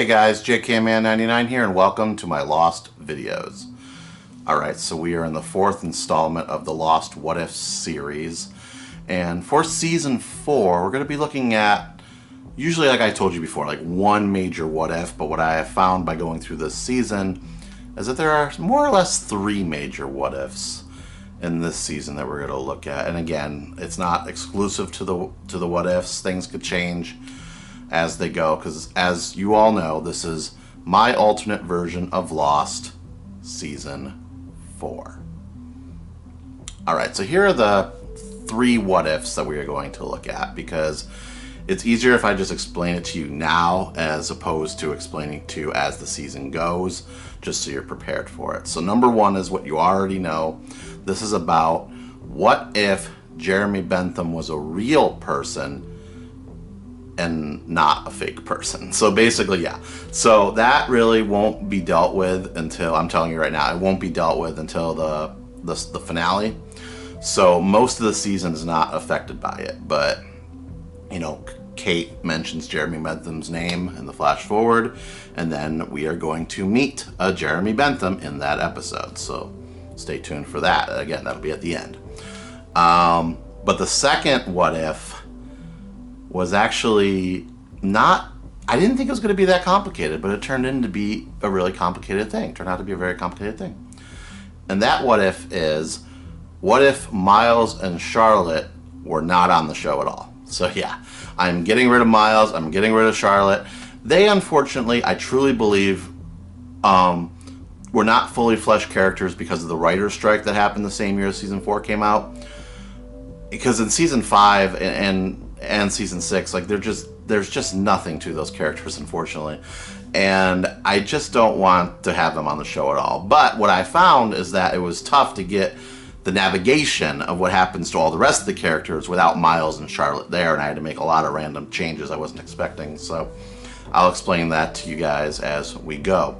Hey guys, JKMan99 here, and welcome to my Lost videos. Alright, so we are in the fourth installment of the Lost What If series. And for Season 4, we're going to be looking at, usually like I told you before, like one major what if, but what I have found by going through this season is that there are more or less three major what ifs in this season that we're going to look at. And again, it's not exclusive to the what ifs. Things could change as they go, because as you all know, this is my alternate version of Lost Season 4. Alright, so here are the three what ifs that we are going to look at, because it's easier if I just explain it to you now as opposed to explaining to you as the season goes, just so you're prepared for it. So number one is what you already know. This is about what if Jeremy Bentham was a real person and not a fake person. So basically, yeah. So that really won't be dealt with until, I'm telling you right now, it won't be dealt with until the finale. So most of the season is not affected by it. But, you know, Kate mentions Jeremy Bentham's name in the flash forward, and then we are going to meet a Jeremy Bentham in that episode. So stay tuned for that. Again, that'll be at the end. But the second what if was actually not, I didn't think it was going to be that complicated, but it turned into be a really complicated thing. It turned out to be a very complicated thing. And that what if is, what if Miles and Charlotte were not on the show at all? So yeah, I'm getting rid of Miles, I'm getting rid of Charlotte. They unfortunately, I truly believe, were not fully fleshed characters because of the writer's strike that happened the same year as Season 4 came out. Because in Season 5 and Season 6, like there's just nothing to those characters, unfortunately, and I just don't want to have them on the show at all. But what I found is that it was tough to get the navigation of what happens to all the rest of the characters without Miles and Charlotte there, and I had to make a lot of random changes I wasn't expecting, so I'll explain that to you guys as we go.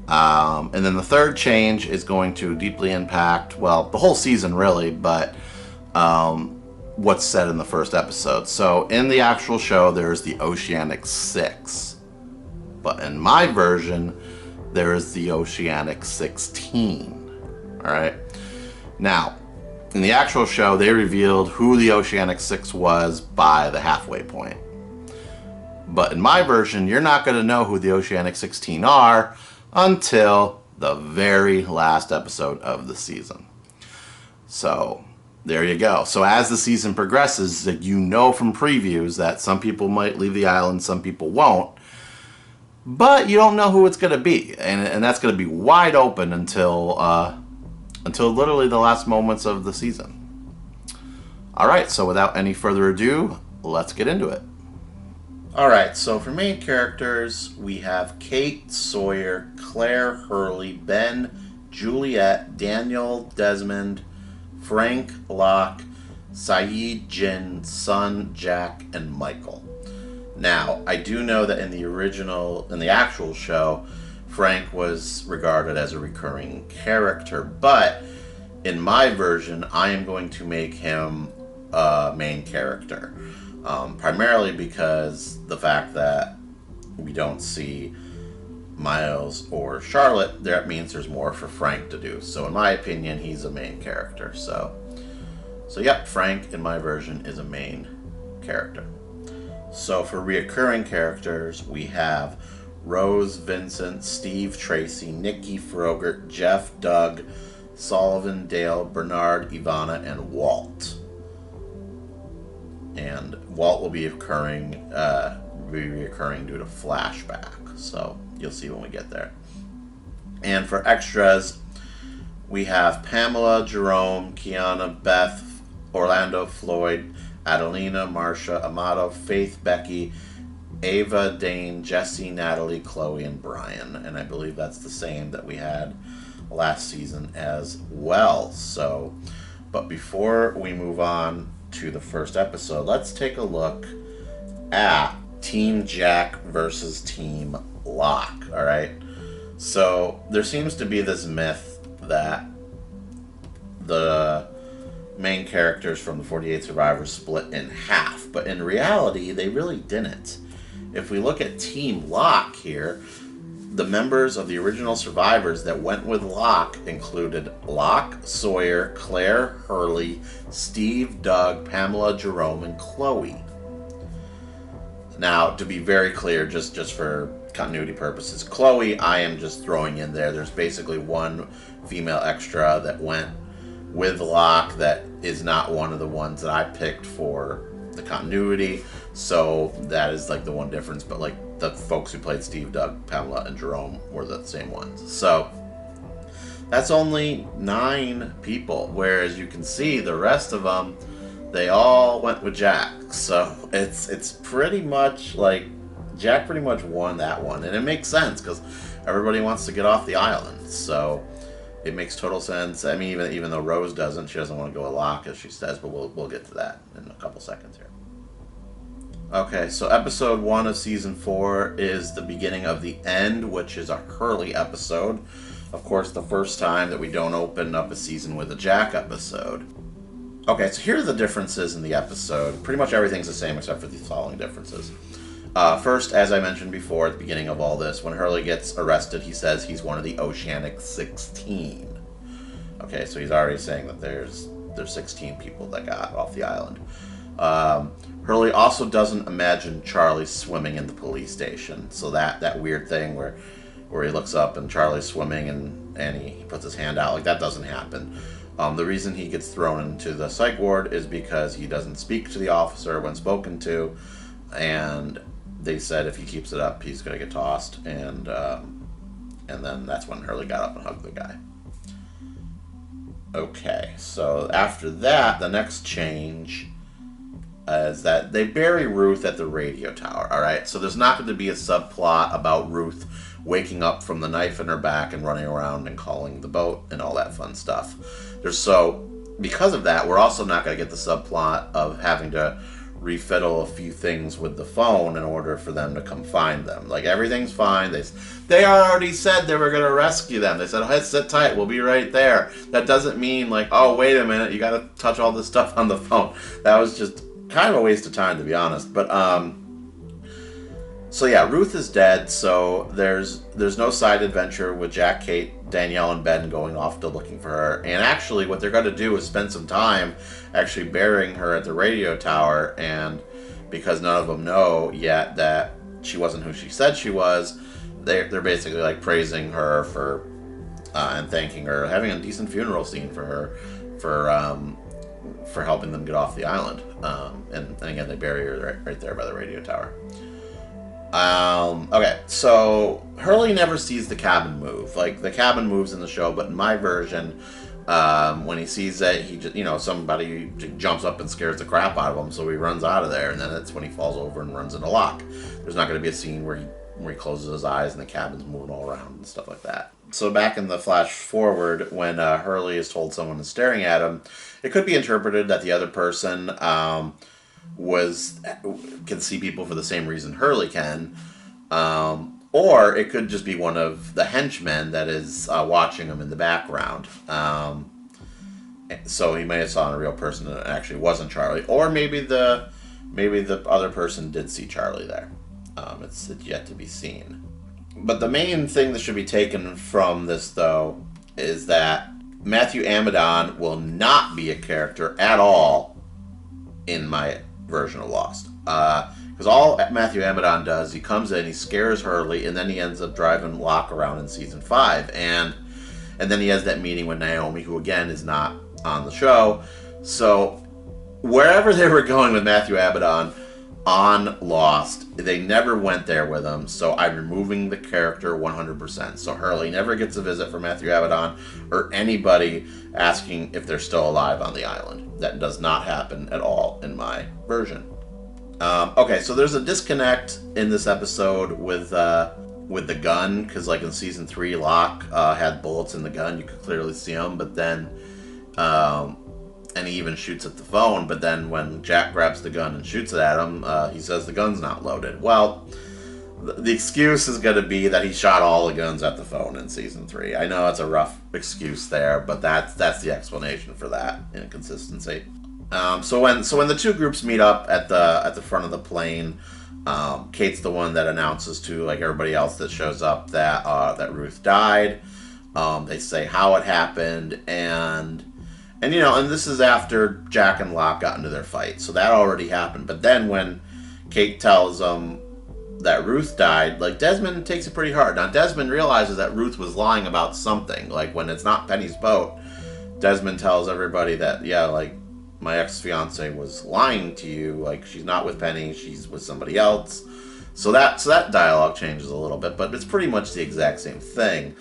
And then the third change is going to deeply impact, well, the whole season really, but what's said in the first episode. So in the actual show, there's the Oceanic 6. But in my version, there is the Oceanic 16. Alright? Now, in the actual show, they revealed who the Oceanic 6 was by the halfway point. But in my version, you're not going to know who the Oceanic 16 are until the very last episode of the season. So there you go. So as the season progresses, that you know from previews that some people might leave the island, some people won't. But you don't know who it's going to be. And that's going to be wide open until literally the last moments of the season. Alright, so without any further ado, let's get into it. Alright, so for main characters, we have Kate, Sawyer, Claire, Hurley, Ben, Juliet, Daniel, Desmond, Frank, Locke, Sayid, Jin, Sun, Jack, and Michael. Now, I do know that in the actual show, Frank was regarded as a recurring character, but in my version, I am going to make him a main character. Primarily because the fact that we don't see Miles or Charlotte, that means there's more for Frank to do. So in my opinion, he's a main character. So yep, Frank in my version is a main character. So for reoccurring characters, we have Rose, Vincent, Steve, Tracy, Nikki, Frogert, Jeff, Doug, Sullivan, Dale, Bernard, Ivana, and Walt. And Walt will be reoccurring due to flashback. So you'll see when we get there. And for extras, we have Pamela, Jerome, Kiana, Beth, Orlando, Floyd, Adelina, Marsha, Amato, Faith, Becky, Ava, Dane, Jesse, Natalie, Chloe, and Brian. And I believe that's the same that we had last season as well. So, but before we move on to the first episode, let's take a look at Team Jack versus Team Locke. Alright, so there seems to be this myth that the main characters from the 48 Survivors split in half, but in reality they really didn't. if we look at Team Locke here, the members of the original survivors that went with Locke included Locke, Sawyer, Claire, Hurley, Steve, Doug, Pamela, Jerome, and Chloe. Now, to be very clear, just for continuity purposes, Chloe I am just throwing in there. There's basically one female extra that went with Locke that is not one of the ones that I picked for the continuity, so that is like the one difference. But like the folks who played Steve, Doug, Pamela, and Jerome were the same ones. So that's only 9 people, whereas you can see the rest of them, they all went with Jack. So it's pretty much like Jack pretty much won that one, and it makes sense because everybody wants to get off the island. So it makes total sense. I mean, even though Rose doesn't, she doesn't want to go with Locke, as she says, but we'll get to that in a couple seconds here. Okay, so episode 1 of season 4 is the beginning of the end, which is a Hurley episode. Of course, the first time that we don't open up a season with a Jack episode. Okay, so here are the differences in the episode. Pretty much everything's the same except for the following differences. First, as I mentioned before at the beginning of all this, when Hurley gets arrested, he says he's one of the Oceanic 16. Okay, so he's already saying that there's 16 people that got off the island. Hurley also doesn't imagine Charlie swimming in the police station. So that weird thing where he looks up and Charlie's swimming and he puts his hand out, like that doesn't happen. The reason he gets thrown into the psych ward is because he doesn't speak to the officer when spoken to, and they said if he keeps it up, he's going to get tossed, and then that's when Hurley got up and hugged the guy. Okay, so after that, the next change is that they bury Ruth at the radio tower, alright? So there's not going to be a subplot about Ruth waking up from the knife in her back and running around and calling the boat and all that fun stuff. Because of that, we're also not going to get the subplot of having to refiddle a few things with the phone in order for them to come find them. Like, everything's fine. They already said they were going to rescue them. They said, oh, sit tight, we'll be right there. That doesn't mean, like, oh, wait a minute, you got to touch all this stuff on the phone. That was just kind of a waste of time, to be honest. But, so yeah, Ruth is dead, so there's no side adventure with Jack, Kate, Danielle, and Ben going off to looking for her. And actually, what they're going to do is spend some time actually burying her at the radio tower, and because none of them know yet that she wasn't who she said she was, they're basically like praising her for and thanking her, having a decent funeral scene for her for helping them get off the island. And again, they bury her right there by the radio tower. Okay, so Hurley never sees the cabin move. Like, the cabin moves in the show, but in my version, when he sees it, he just, somebody jumps up and scares the crap out of him, so he runs out of there, and then that's when he falls over and runs into Locke. There's not going to be a scene where he closes his eyes and the cabin's moving all around and stuff like that. So back in the flash forward, when Hurley is told someone is staring at him, it could be interpreted that the other person can see people for the same reason Hurley can, or it could just be one of the henchmen that is watching him in the background. So he may have saw a real person and it actually wasn't Charlie, or maybe the other person did see Charlie there. It's yet to be seen. But the main thing that should be taken from this, though, is that Matthew Amadon will not be a character at all in my version of Lost. Because all Matthew Amadon does, he comes in, he scares Hurley, and then he ends up driving Locke around in season 5. And then he has that meeting with Naomi, who again is not on the show. So wherever they were going with Matthew Amadon on Lost, they never went there with him, so I'm removing the character 100%. So Hurley never gets a visit from Matthew Amadon or anybody asking if they're still alive on the island. That does not happen at all in my version. Okay, so there's a disconnect in this episode with the gun, because like in season 3, Locke had bullets in the gun. You could clearly see them, but then and he even shoots at the phone, but then when Jack grabs the gun and shoots it at him, he says the gun's not loaded. Well, the excuse is going to be that he shot all the guns at the phone in season 3. I know it's a rough excuse there, but that's the explanation for that inconsistency. So when the two groups meet up at the front of the plane, Kate's the one that announces to like everybody else that shows up that Ruth died. They say how it happened, and and this is after Jack and Locke got into their fight, so that already happened. But then when Kate tells them that Ruth died, like Desmond takes it pretty hard. Now Desmond realizes that Ruth was lying about something. Like when it's not Penny's boat, Desmond tells everybody that like my ex-fiance was lying to you. Like she's not with Penny, she's with somebody else. So that dialogue changes a little bit, but it's pretty much the exact same thing.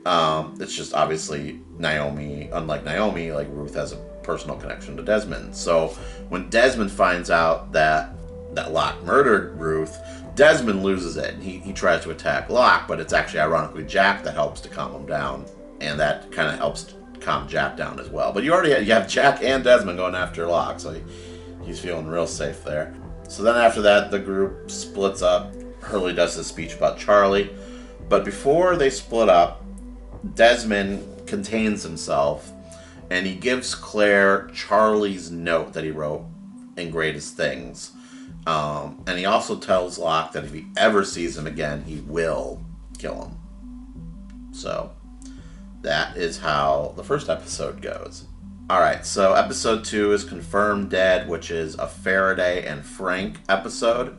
It's just obviously Naomi, unlike Naomi, like Ruth has a personal connection to Desmond. So when Desmond finds out that Locke murdered Ruth, Desmond loses it. He tries to attack Locke, but it's actually ironically Jack that helps to calm him down, and that kind of helps calm Jack down as well. But you have Jack and Desmond going after Locke, so he's feeling real safe there. So then after that, the group splits up. Hurley does his speech about Charlie, but before they split up, Desmond contains himself, and he gives Claire Charlie's note that he wrote in Greatest Things. And he also tells Locke that if he ever sees him again, he will kill him. So that is how the first episode goes. Alright, so episode 2 is Confirmed Dead, which is a Faraday and Frank episode.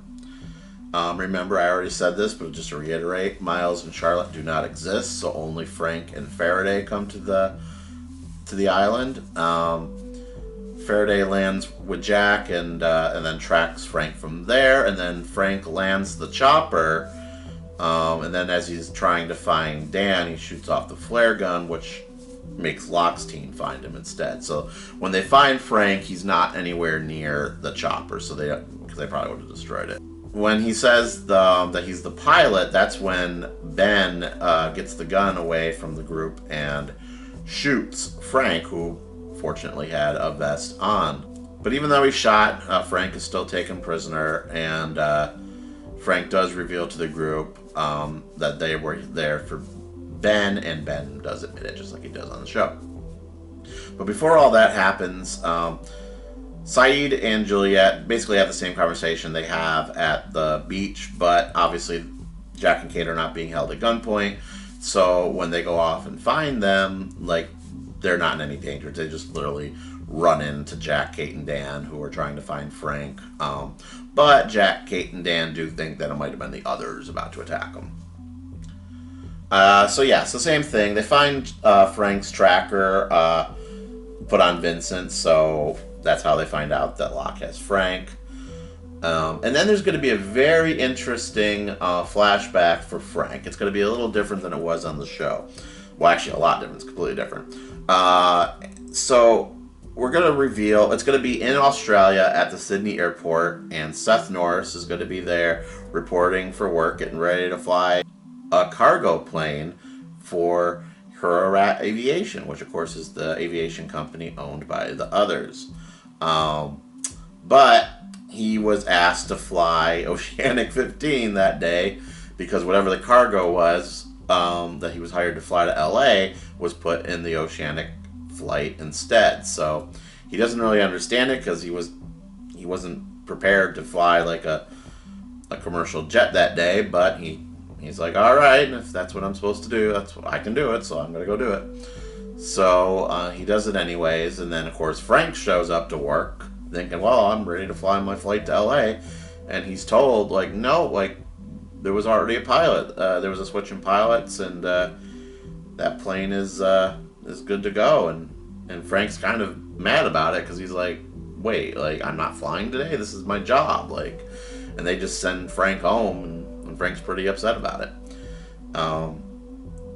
Remember, I already said this, but just to reiterate, Miles and Charlotte do not exist, so only Frank and Faraday come to the island. Faraday lands with Jack and then tracks Frank from there, and then Frank lands the chopper, and then as he's trying to find Dan, he shoots off the flare gun, which makes Locke's team find him instead. So when they find Frank, he's not anywhere near the chopper, so because they probably would have destroyed it. When he says that he's the pilot, that's when Ben gets the gun away from the group and shoots Frank, who fortunately had a vest on. But even though he's shot, Frank is still taken prisoner, and Frank does reveal to the group that they were there for Ben, and Ben does admit it, just like he does on the show. But before all that happens, Sayid and Juliet basically have the same conversation they have at the beach, but obviously Jack and Kate are not being held at gunpoint, so when they go off and find them, like, they're not in any danger. They just literally run into Jack, Kate, and Dan, who are trying to find Frank. But Jack, Kate, and Dan do think that it might have been the others about to attack them. So same thing. They find Frank's tracker put on Vincent, so that's how they find out that Locke has Frank. And then there's going to be a very interesting flashback for Frank. It's going to be a little different than it was on the show. Well, actually, a lot different. It's completely different. So we're going to reveal, it's going to be in Australia at the Sydney airport, and Seth Norris is going to be there reporting for work, getting ready to fly a cargo plane for Hurley Aviation, which of course is the aviation company owned by the others. But he was asked to fly Oceanic 15 that day because whatever the cargo was that he was hired to fly to LA was put in the Oceanic flight instead. So he doesn't really understand it because he wasn't prepared to fly like a commercial jet that day, but he's like, all right, if that's what I'm supposed to do, that's what I can do it, so I'm gonna go do it. So he does it anyways, and then of course Frank shows up to work thinking, well, I'm ready to fly my flight to LA, and he's told, like, no, like, there was already a pilot, there was a switch in pilots, and that plane is good to go. And Frank's kind of mad about it because he's like, wait, like, I'm not flying today, this is my job, like. And they just send Frank home, and Frank's pretty upset about it.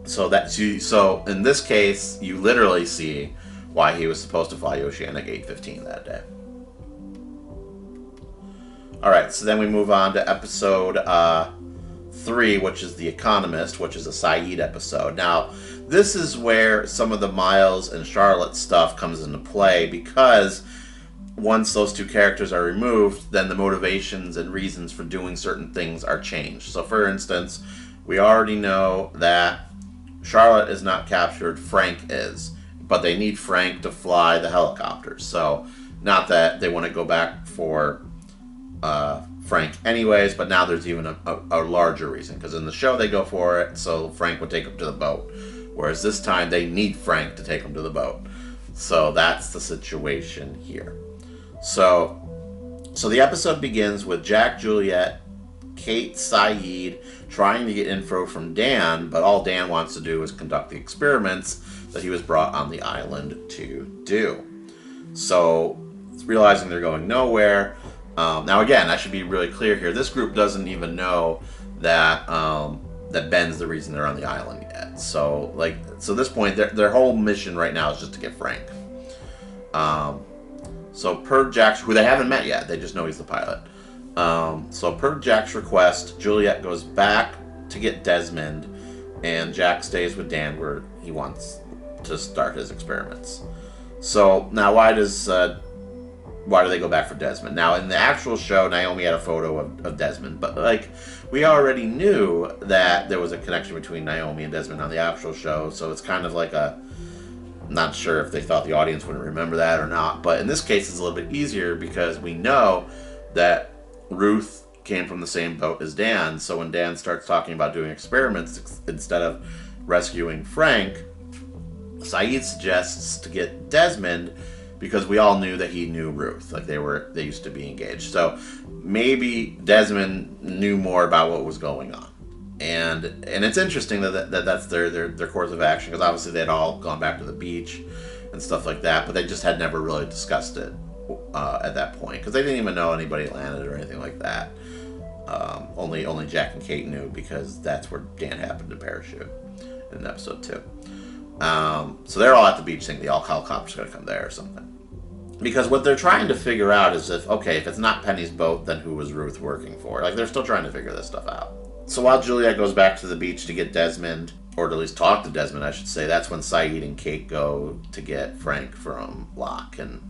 So in this case, you literally see why he was supposed to fly Oceanic 815 that day. Alright, so then we move on to episode 3, which is The Economist, which is a Sayid episode. Now, this is where some of the Miles and Charlotte stuff comes into play, because once those two characters are removed, then the motivations and reasons for doing certain things are changed. So for instance, we already know that Charlotte is not captured, Frank is. But they need Frank to fly the helicopters. So not that they want to go back for Frank anyways, but now there's even a larger reason, because in the show they go for it so Frank would take them to the boat, whereas this time they need Frank to take them to the boat. So that's the situation here. So the episode begins with Jack, Juliet, Kate, Sayid trying to get info from Dan, but all Dan wants to do is conduct the experiments that he was brought on the island to do. So, realizing they're going nowhere. Now, again, I should be really clear here. This group doesn't even know that that Ben's the reason they're on the island yet. So, at this point, their whole mission right now is just to get Frank. So, per Jack's, who they haven't met yet, they just know he's the pilot. So, per Jack's request, Juliet goes back to get Desmond, and Jack stays with Dan where he wants to start his experiments. So, now why do they go back for Desmond? Now, in the actual show, Naomi had a photo of Desmond, but we already knew that there was a connection between Naomi and Desmond on the actual show, so it's kind of like not sure if they thought the audience wouldn't remember that or not, but in this case it's a little bit easier because we know that Ruth came from the same boat as Dan, so when Dan starts talking about doing experiments instead of rescuing Frank, Sayid suggests to get Desmond because we all knew that he knew Ruth, they used to be engaged. So maybe Desmond knew more about what was going on. And it's interesting that's their course of action, because obviously they'd all gone back to the beach and stuff like that, but they just had never really discussed it at that point, because they didn't even know anybody landed or anything like that. Only Jack and Kate knew, because that's where Dan happened to parachute in episode 2. So they're all at the beach thinking the helicopter's going to come there or something. Because what they're trying to figure out is if it's not Penny's boat, then who was Ruth working for? They're still trying to figure this stuff out. So while Juliet goes back to the beach to get Desmond, or to at least talk to Desmond, I should say, that's when Sayid and Kate go to get Frank from Locke, and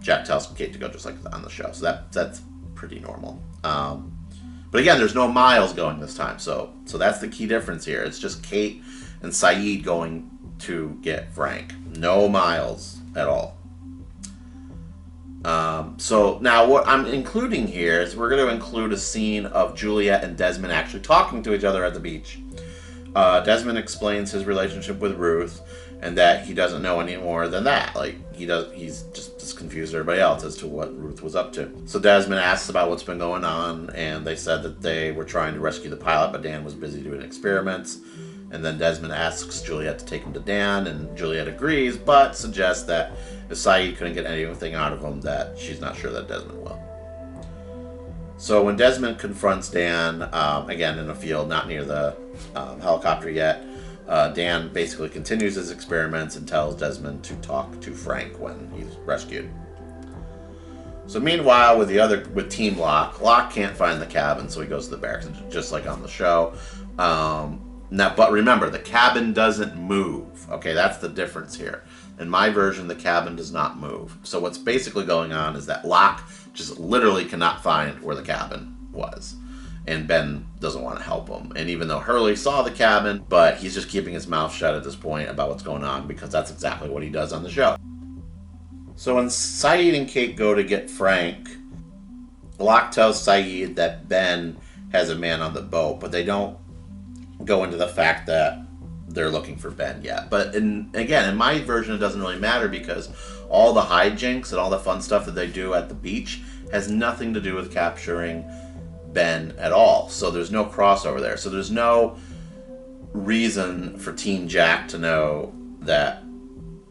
Jack tells Kate to go just like on the show. So that's pretty normal. But again, there's no Miles going this time, so that's the key difference here. It's just Kate and Sayid going to get Frank. No Miles at all. So now what I'm including here is we're going to include a scene of Juliet and Desmond actually talking to each other at the beach. Desmond explains his relationship with Ruth, and that he doesn't know any more than that. He's just as confused as everybody else as to what Ruth was up to. So Desmond asks about what's been going on, and they said that they were trying to rescue the pilot, but Dan was busy doing experiments. And then Desmond asks Juliet to take him to Dan, and Juliet agrees, but suggests that if Sayid couldn't get anything out of him, that she's not sure that Desmond will. So when Desmond confronts Dan, again in a field not near the helicopter yet, Dan basically continues his experiments and tells Desmond to talk to Frank when he's rescued. So meanwhile, with Team Locke can't find the cabin, so he goes to the barracks, just like on the show. Now, but remember, the cabin doesn't move. Okay, that's the difference here. In my version, the cabin does not move. So what's basically going on is that Locke just literally cannot find where the cabin was. And Ben doesn't want to help him. And even though Hurley saw the cabin, but he's just keeping his mouth shut at this point about what's going on, because that's exactly what he does on the show. So when Sayid and Kate go to get Frank, Locke tells Sayid that Ben has a man on the boat, but they don't go into the fact that they're looking for Ben yet. But in my version, it doesn't really matter, because all the hijinks and all the fun stuff that they do at the beach has nothing to do with capturing Ben at all. So there's no crossover there. So there's no reason for Team Jack to know that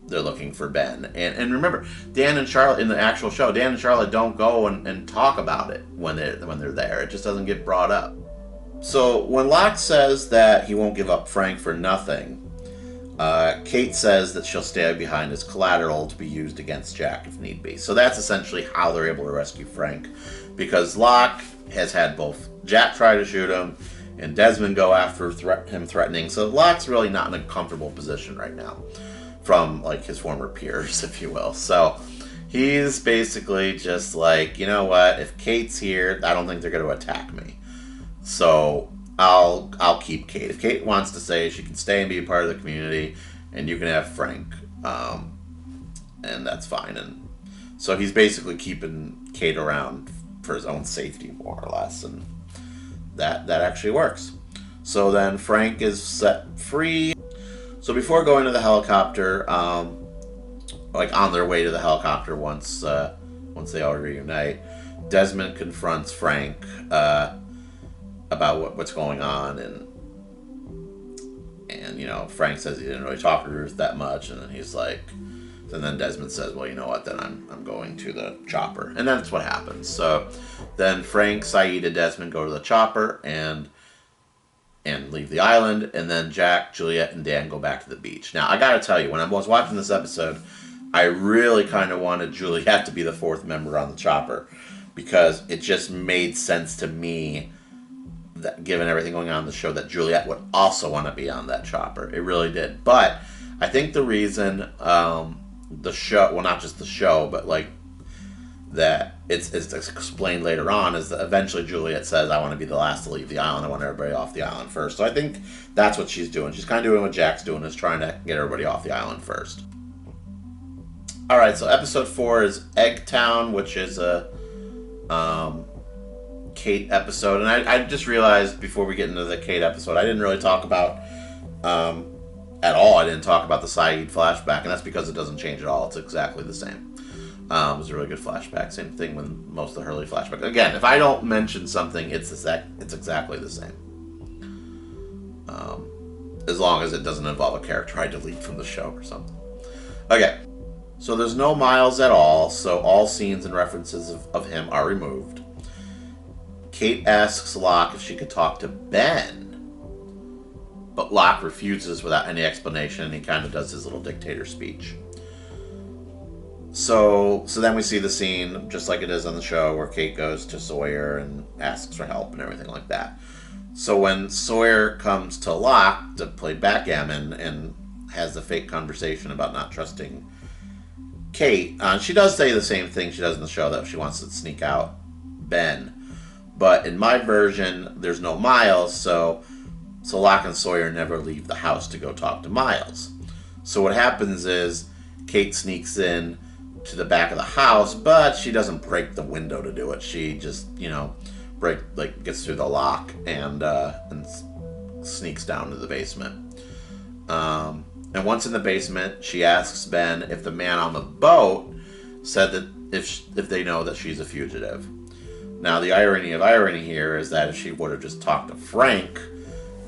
they're looking for Ben. And remember, Dan and Charlotte in the actual show, Dan and Charlotte don't go and talk about it when they're there. It just doesn't get brought up. So when Locke says that he won't give up Frank for nothing, Kate says that she'll stay behind as collateral to be used against Jack if need be. So that's essentially how they're able to rescue Frank, because Locke has had both Jack try to shoot him and Desmond go after him threatening. So Locke's really not in a comfortable position right now from his former peers, if you will. So he's basically just like, you know what, if Kate's here, I don't think they're going to attack me. So I'll keep Kate. If Kate wants to stay, she can stay and be a part of the community, and you can have Frank, and that's fine. And so he's basically keeping Kate around for his own safety, more or less, and that actually works. So then Frank is set free. So before going to the helicopter, like on their way to the helicopter, once they all reunite, Desmond confronts Frank about what's going on, and Frank says he didn't really talk to Ruth that much, and then he's like, and then Desmond says, well, you know what, then I'm going to the chopper, and that's what happens. So then Frank, Sayid, and Desmond go to the chopper and leave the island, and then Jack, Juliet, and Dan go back to the beach. Now, I gotta tell you, when I was watching this episode, I really kind of wanted Juliet to be the fourth member on the chopper, because it just made sense to me that, given everything going on in the show, that Juliet would also want to be on that chopper. It really did. But I think the reason the show, well, not just the show, but like that it's explained later on, is that eventually Juliet says, I want to be the last to leave the island. I want everybody off the island first. So I think that's what she's doing. She's kind of doing what Jack's doing, is trying to get everybody off the island first. Alright, so episode 4 is Eggtown, which is a Kate episode. And I just realized before we get into the Kate episode, I didn't really talk about at all. I didn't talk about the Sayid flashback, and that's because it doesn't change at all. It's exactly the same. It was a really good flashback. Same thing with most of the Hurley flashbacks. Again, if I don't mention something, it's exactly the same. As long as it doesn't involve a character I delete from the show or something. Okay. So there's no Miles at all, so all scenes and references of him are removed. Kate asks Locke if she could talk to Ben, but Locke refuses without any explanation, and he kind of does his little dictator speech. So then we see the scene, just like it is on the show, where Kate goes to Sawyer and asks for help and everything like that. So when Sawyer comes to Locke to play backgammon and has the fake conversation about not trusting Kate, she does say the same thing she does in the show, that she wants to sneak out Ben. But in my version, there's no Miles, so Locke and Sawyer never leave the house to go talk to Miles. So what happens is Kate sneaks in to the back of the house, but she doesn't break the window to do it. She just, gets through the lock and sneaks down to the basement. And once in the basement, she asks Ben if the man on the boat said that if they know that she's a fugitive. Now, the irony here is that if she would have just talked to Frank,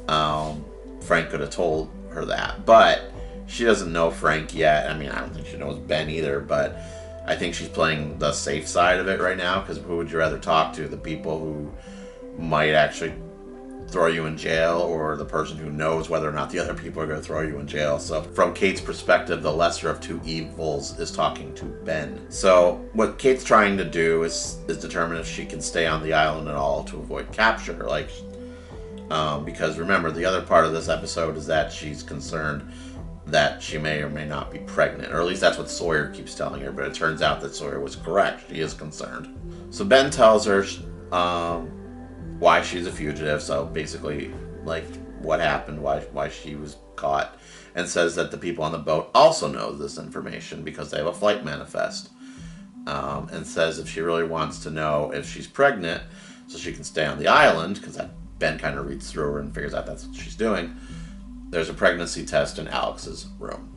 Frank could have told her that. But she doesn't know Frank yet. I mean, I don't think she knows Ben either, but I think she's playing the safe side of it right now, because who would you rather talk to? The people who might actually throw you in jail, or the person who knows whether or not the other people are going to throw you in jail? So from Kate's perspective, the lesser of two evils is talking to Ben. So what Kate's trying to do is determine if she can stay on the island at all to avoid capture. Because remember, the other part of this episode is that she's concerned that she may or may not be pregnant, or at least that's what Sawyer keeps telling her, but it turns out that Sawyer was correct. She is concerned. So Ben tells her why she's a fugitive, so basically what happened, why she was caught, and says that the people on the boat also know this information because they have a flight manifest, and says if she really wants to know if she's pregnant so she can stay on the island, because Ben kind of reads through her and figures out that's what she's doing, there's a pregnancy test in Alex's room.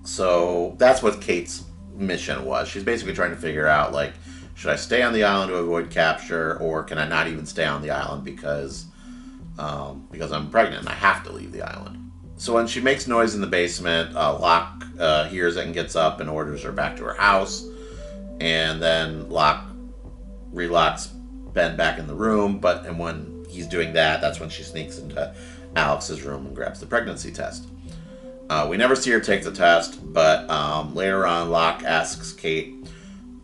So that's what Kate's mission was. She's basically trying to figure out, should I stay on the island to avoid capture, or can I not even stay on the island because I'm pregnant and I have to leave the island? So when she makes noise in the basement, Locke hears it and gets up and orders her back to her house. And then Locke relocks Ben back in the room, and when he's doing that, that's when she sneaks into Alex's room and grabs the pregnancy test. We never see her take the test, but later on, Locke asks Kate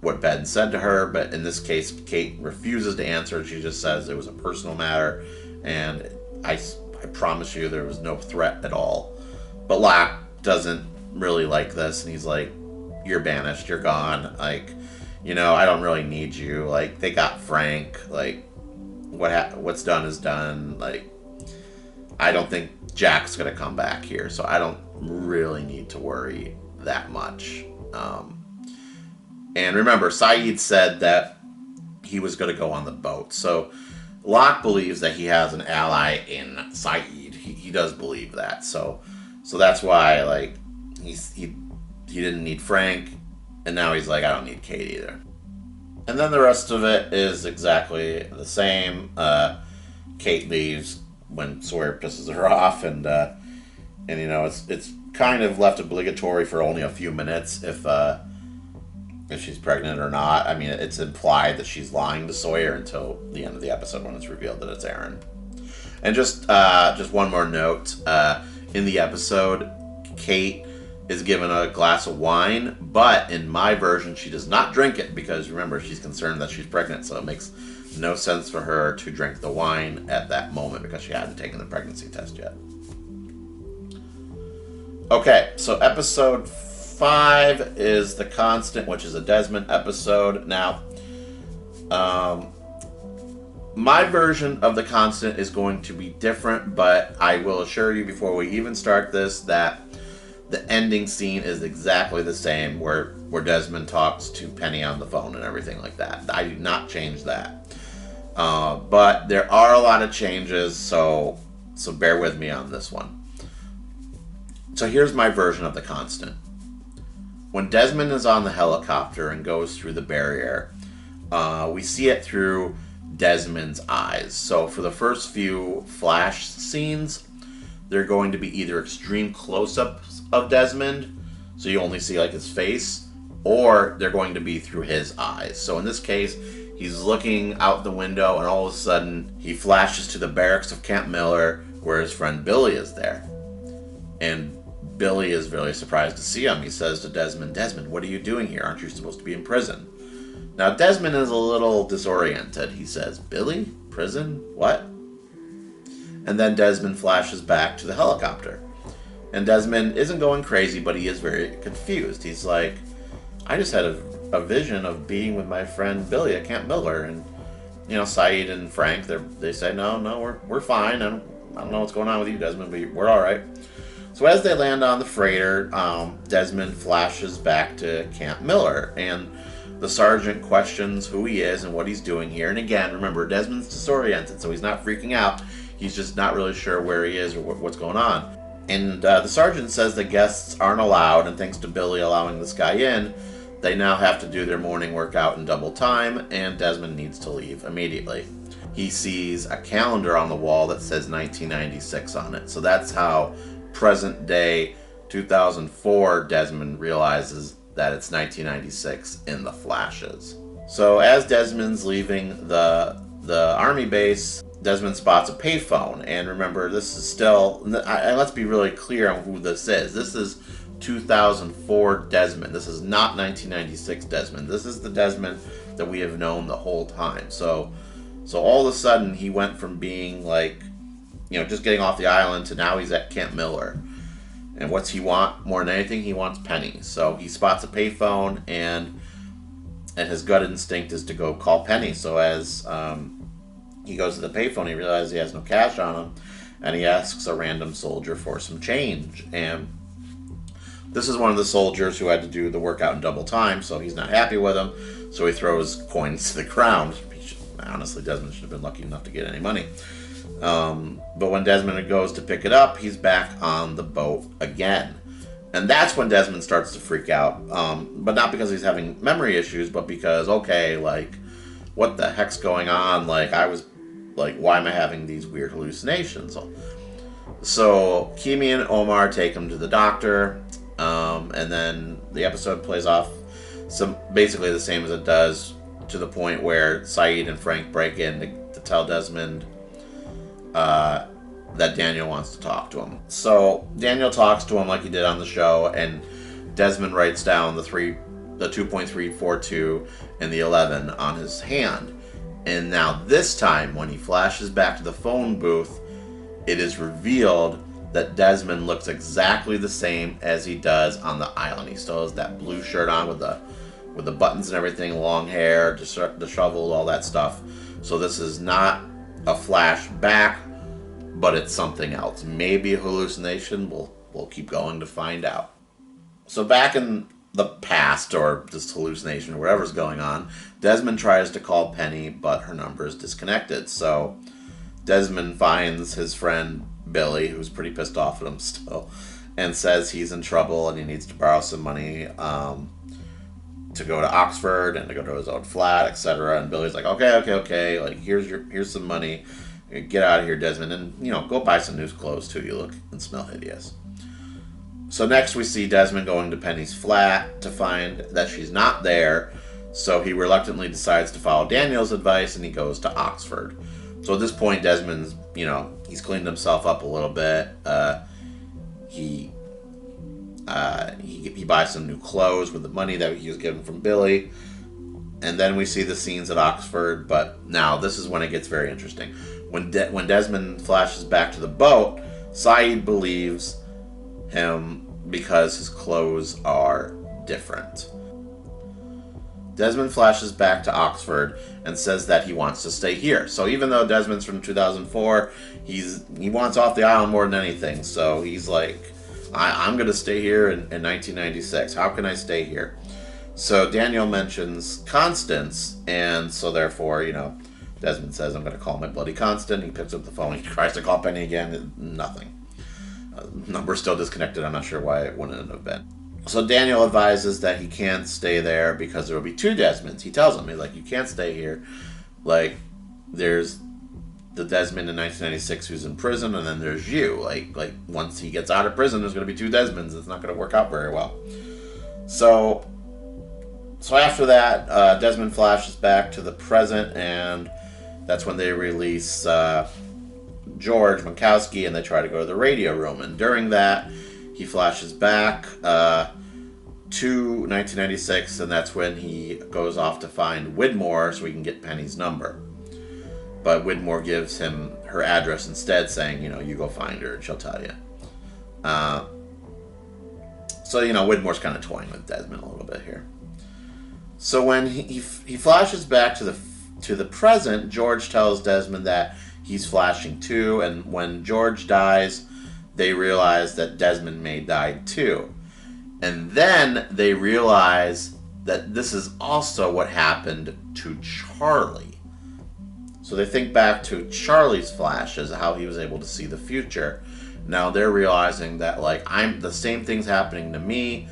what Ben said to her, but in this case, Kate refuses to answer. She just says it was a personal matter, and I promise you there was no threat at all. But Locke doesn't really like this, and he's like, you're banished, you're gone, I don't really need you, they got Frank, what's done is done, I don't think Jack's gonna come back here, so I don't really need to worry that much. And remember, Sayid said that he was going to go on the boat. So Locke believes that he has an ally in Sayid. He does believe that. So that's why, like, he didn't need Frank, and now he's like, I don't need Kate either. And then the rest of it is exactly the same. Kate leaves when Sawyer pisses her off, and you know, it's kind of left obligatory for only a few minutes if she's pregnant or not. I mean, it's implied that she's lying to Sawyer until the end of the episode when it's revealed that it's Aaron. And just one more note, in the episode, Kate is given a glass of wine, but in my version, she does not drink it because, remember, she's concerned that she's pregnant, so it makes no sense for her to drink the wine at that moment because she hadn't taken the pregnancy test yet. Okay, so episode 5 is The Constant, which is a Desmond episode. Now, my version of The Constant is going to be different, but I will assure you before we even start this that the ending scene is exactly the same, where Desmond talks to Penny on the phone and everything like that. I do not change that. But there are a lot of changes, so bear with me on this one. So here's my version of The Constant. When Desmond is on the helicopter and goes through the barrier, we see it through Desmond's eyes. So for the first few flash scenes, they're going to be either extreme close-ups of Desmond, so you only see like his face, or they're going to be through his eyes. So in this case, he's looking out the window and all of a sudden he flashes to the barracks of Camp Miller where his friend Billy is there. And Billy is really surprised to see him. He says to Desmond, "Desmond, what are you doing here? Aren't you supposed to be in prison?" Now Desmond is a little disoriented. He says, "Billy? Prison? What?" And then Desmond flashes back to the helicopter. And Desmond isn't going crazy, but he is very confused. He's like, I just had a vision of being with my friend Billy at Camp Miller. And, you know, Sayid and Frank, they say, no, we're fine. I don't know what's going on with you, Desmond, but we're all right. So as they land on the freighter, Desmond flashes back to Camp Miller. And the sergeant questions who he is and what he's doing here. And again, remember, Desmond's disoriented, so he's not freaking out. He's just not really sure where he is or what's going on. And the sergeant says the guests aren't allowed, and thanks to Billy allowing this guy in, they now have to do their morning workout in double time, and Desmond needs to leave immediately. He sees a calendar on the wall that says 1996 on it. So that's how present day 2004 Desmond realizes that it's 1996 in the flashes. So as Desmond's leaving the army base, Desmond spots a payphone, and remember, this is still, and let's be really clear on who this is. This is 2004 Desmond. This is not 1996 Desmond. This is the Desmond that we have known the whole time. So all of a sudden, he went from being like, you know, just getting off the island to now he's at Camp Miller. And what's he want more than anything? He wants Penny. So he spots a payphone, and his gut instinct is to go call Penny. So as he goes to the payphone, he realizes he has no cash on him, and he asks a random soldier for some change. And this is one of the soldiers who had to do the workout in double time, so he's not happy with him, so he throws coins to the ground. Honestly, Desmond should have been lucky enough to get any money. But when Desmond goes to pick it up, he's back on the boat again. And that's when Desmond starts to freak out. But not because he's having memory issues, but because, okay, like, what the heck's going on? Like, why am I having these weird hallucinations? So Kimi and Omar take him to the doctor, and then the episode plays off basically the same as it does, to the point where Sayid and Frank break in to tell Desmond that Daniel wants to talk to him. So Daniel talks to him like he did on the show, and Desmond writes down the 2.342 and the 11 on his hand. And now this time, when he flashes back to the phone booth, it is revealed that Desmond looks exactly the same as he does on the island. He still has that blue shirt on with the buttons and everything, long hair, disheveled, all that stuff. So this is not a flashback, but it's something else. Maybe a hallucination. We'll keep going to find out. So back in the past or just hallucination or whatever's going on, Desmond tries to call Penny, but her number is disconnected. So Desmond finds his friend Billy, who's pretty pissed off at him still, and says he's in trouble and he needs to borrow some money to go to Oxford and to go to his own flat, etc. And Billy's like, okay, like here's some money, get out of here, Desmond, and go buy some new clothes too. You look and smell hideous. So next we see Desmond going to Penny's flat to find that she's not there. So he reluctantly decides to follow Daniel's advice and he goes to Oxford. So at this point, Desmond's, he's cleaned himself up a little bit. He buys some new clothes with the money that he was given from Billy. And then we see the scenes at Oxford. But now this is when it gets very interesting. When Desmond flashes back to the boat, Sayid believes him because his clothes are different. Desmond flashes back to Oxford and says that he wants to stay here. So even though Desmond's from 2004, he wants off the island more than anything. So he's like, I'm going to stay here in 1996. How can I stay here? So Daniel mentions Constance, and so therefore, Desmond says, I'm going to call my bloody Constant. He picks up the phone. He tries to call Penny again. Nothing. Number's still disconnected. I'm not sure why it wouldn't have been. So Daniel advises that he can't stay there because there will be two Desmonds. He tells him, he's like, you can't stay here. Like, there's the Desmond in 1996 who's in prison, and then there's you. Like once he gets out of prison, there's going to be two Desmonds. It's not going to work out very well. So after that, Desmond flashes back to the present, and that's when they release George Minkowski, and they try to go to the radio room. And during that, he flashes back to 1996, and that's when he goes off to find Widmore so he can get Penny's number. But Widmore gives him her address instead, saying, you go find her and she'll tell you. So Widmore's kind of toying with Desmond a little bit here. So when he flashes back to the present, George tells Desmond that he's flashing too, and when George dies, they realize that Desmond may die too. And then they realize that this is also what happened to Charlie. So they think back to Charlie's flashes, how he was able to see the future. Now they're realizing that, the same thing's happening to me.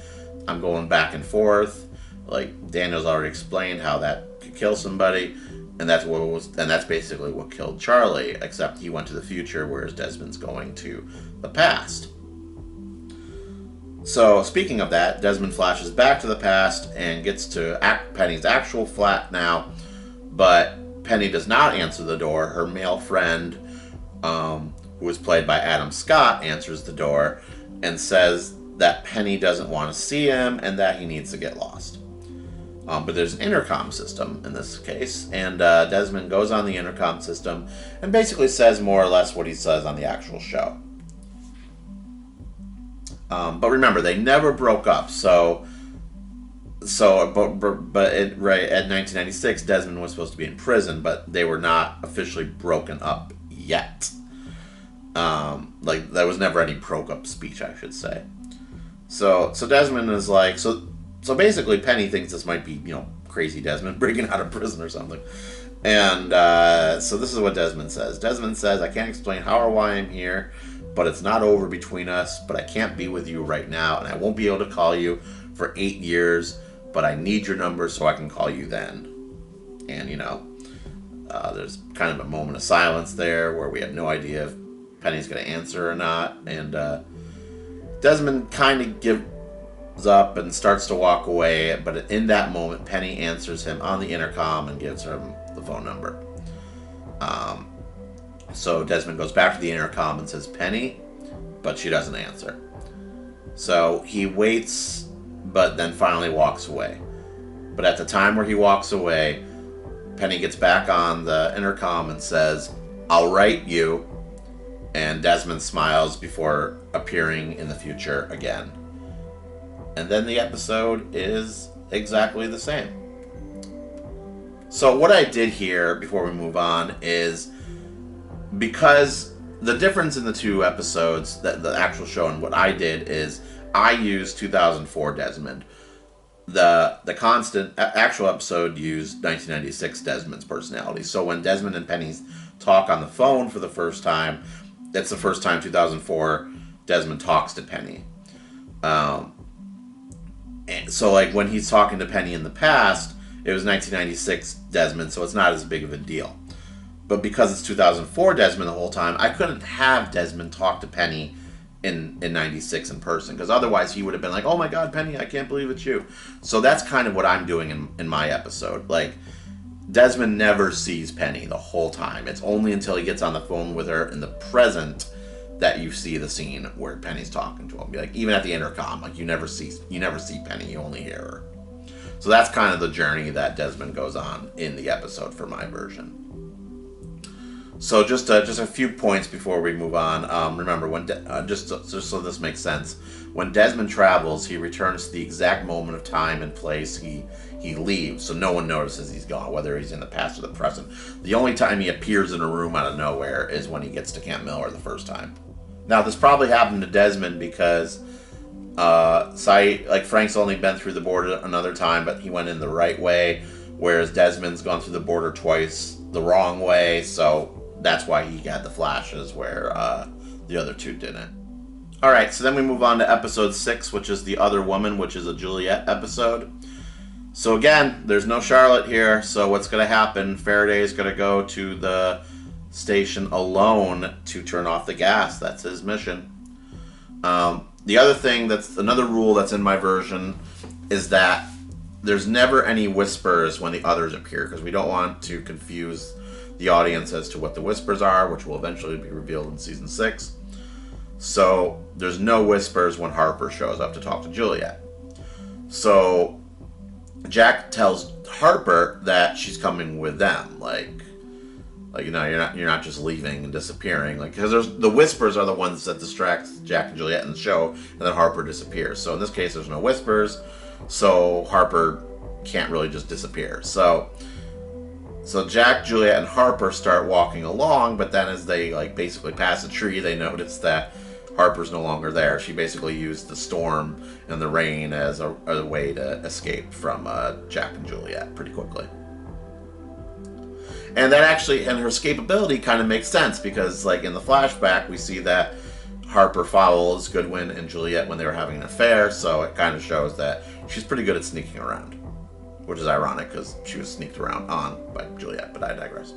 I'm going back and forth. Like, Daniel's already explained how that could kill somebody. And that's basically what killed Charlie, except he went to the future, whereas Desmond's going to the past. So, speaking of that, Desmond flashes back to the past and gets to Penny's actual flat now, but Penny does not answer the door. Her male friend, who is played by Adam Scott, answers the door and says that Penny doesn't want to see him and that he needs to get lost. But there's an intercom system in this case, and Desmond goes on the intercom system and basically says more or less what he says on the actual show. But remember, they never broke up, but at 1996, Desmond was supposed to be in prison, but they were not officially broken up yet. There was never any broke up speech, I should say. So Desmond is like, so basically, Penny thinks this might be, crazy Desmond breaking out of prison or something. And so this is what Desmond says. Desmond says, I can't explain how or why I'm here, but it's not over between us, but I can't be with you right now, and I won't be able to call you for 8 years, but I need your number so I can call you then. And, there's kind of a moment of silence there where we have no idea if Penny's going to answer or not. And Desmond kind of gives up and starts to walk away, but in that moment Penny answers him on the intercom and gives him the phone number. So Desmond goes back to the intercom and says Penny, but she doesn't answer. So he waits, but then finally walks away. But at the time where he walks away, Penny gets back on the intercom and says, I'll write you, and Desmond smiles before appearing in the future again. And then the episode is exactly the same. So what I did here before we move on is, because the difference in the two episodes, the actual show and what I did, is I used 2004 Desmond. the constant actual episode used 1996 Desmond's personality. So when Desmond and Penny talk on the phone for the first time, that's the first time 2004 Desmond talks to Penny. And so like when he's talking to Penny in the past, it was 1996 Desmond, so it's not as big of a deal. But because it's 2004 Desmond the whole time, I couldn't have Desmond talk to Penny in 96 in person, because otherwise he would have been like, oh my god, Penny, I can't believe it's you. So that's kind of what I'm doing in my episode. Like, Desmond never sees Penny the whole time. It's only until he gets on the phone with her in the present that you see the scene where Penny's talking to him. Like, even at the intercom, like you never see Penny, you only hear her. So that's kind of the journey that Desmond goes on in the episode for my version. So just a few points before we move on. Remember, when just so this makes sense, when Desmond travels, he returns to the exact moment of time and place he leaves, so no one notices he's gone, whether he's in the past or the present. The only time he appears in a room out of nowhere is when he gets to Camp Miller the first time. Now, this probably happened to Desmond because Sayid, like Frank's only been through the border another time, but he went in the right way, whereas Desmond's gone through the border twice the wrong way, so that's why he got the flashes where the other two didn't. Alright, so then we move on to episode 6, which is The Other Woman, which is a Juliet episode. So again, there's no Charlotte here, so what's going to happen, Faraday's going to go to the station alone to turn off the gas. That's his mission. The other thing, that's another rule that's in my version, is that there's never any whispers when the others appear, because we don't want to confuse the audience as to what the whispers are, which will eventually be revealed in season 6. So there's no whispers when Harper shows up to talk to Juliet. So Jack tells Harper that she's coming with them, like you know, you're not just leaving and disappearing, like, because the whispers are the ones that distract Jack and Juliet in the show, and then Harper disappears. So in this case, there's no whispers, so Harper can't really just disappear. So Jack, Juliet, and Harper start walking along, but then as they like basically pass a tree, they notice that Harper's no longer there. She basically used the storm and the rain as a way to escape from Jack and Juliet pretty quickly. And that actually, and her escapability kind of makes sense, because like in the flashback, we see that Harper follows Goodwin and Juliet when they were having an affair, so it kind of shows that she's pretty good at sneaking around. Which is ironic, because she was sneaked around on by Juliet, but I digress.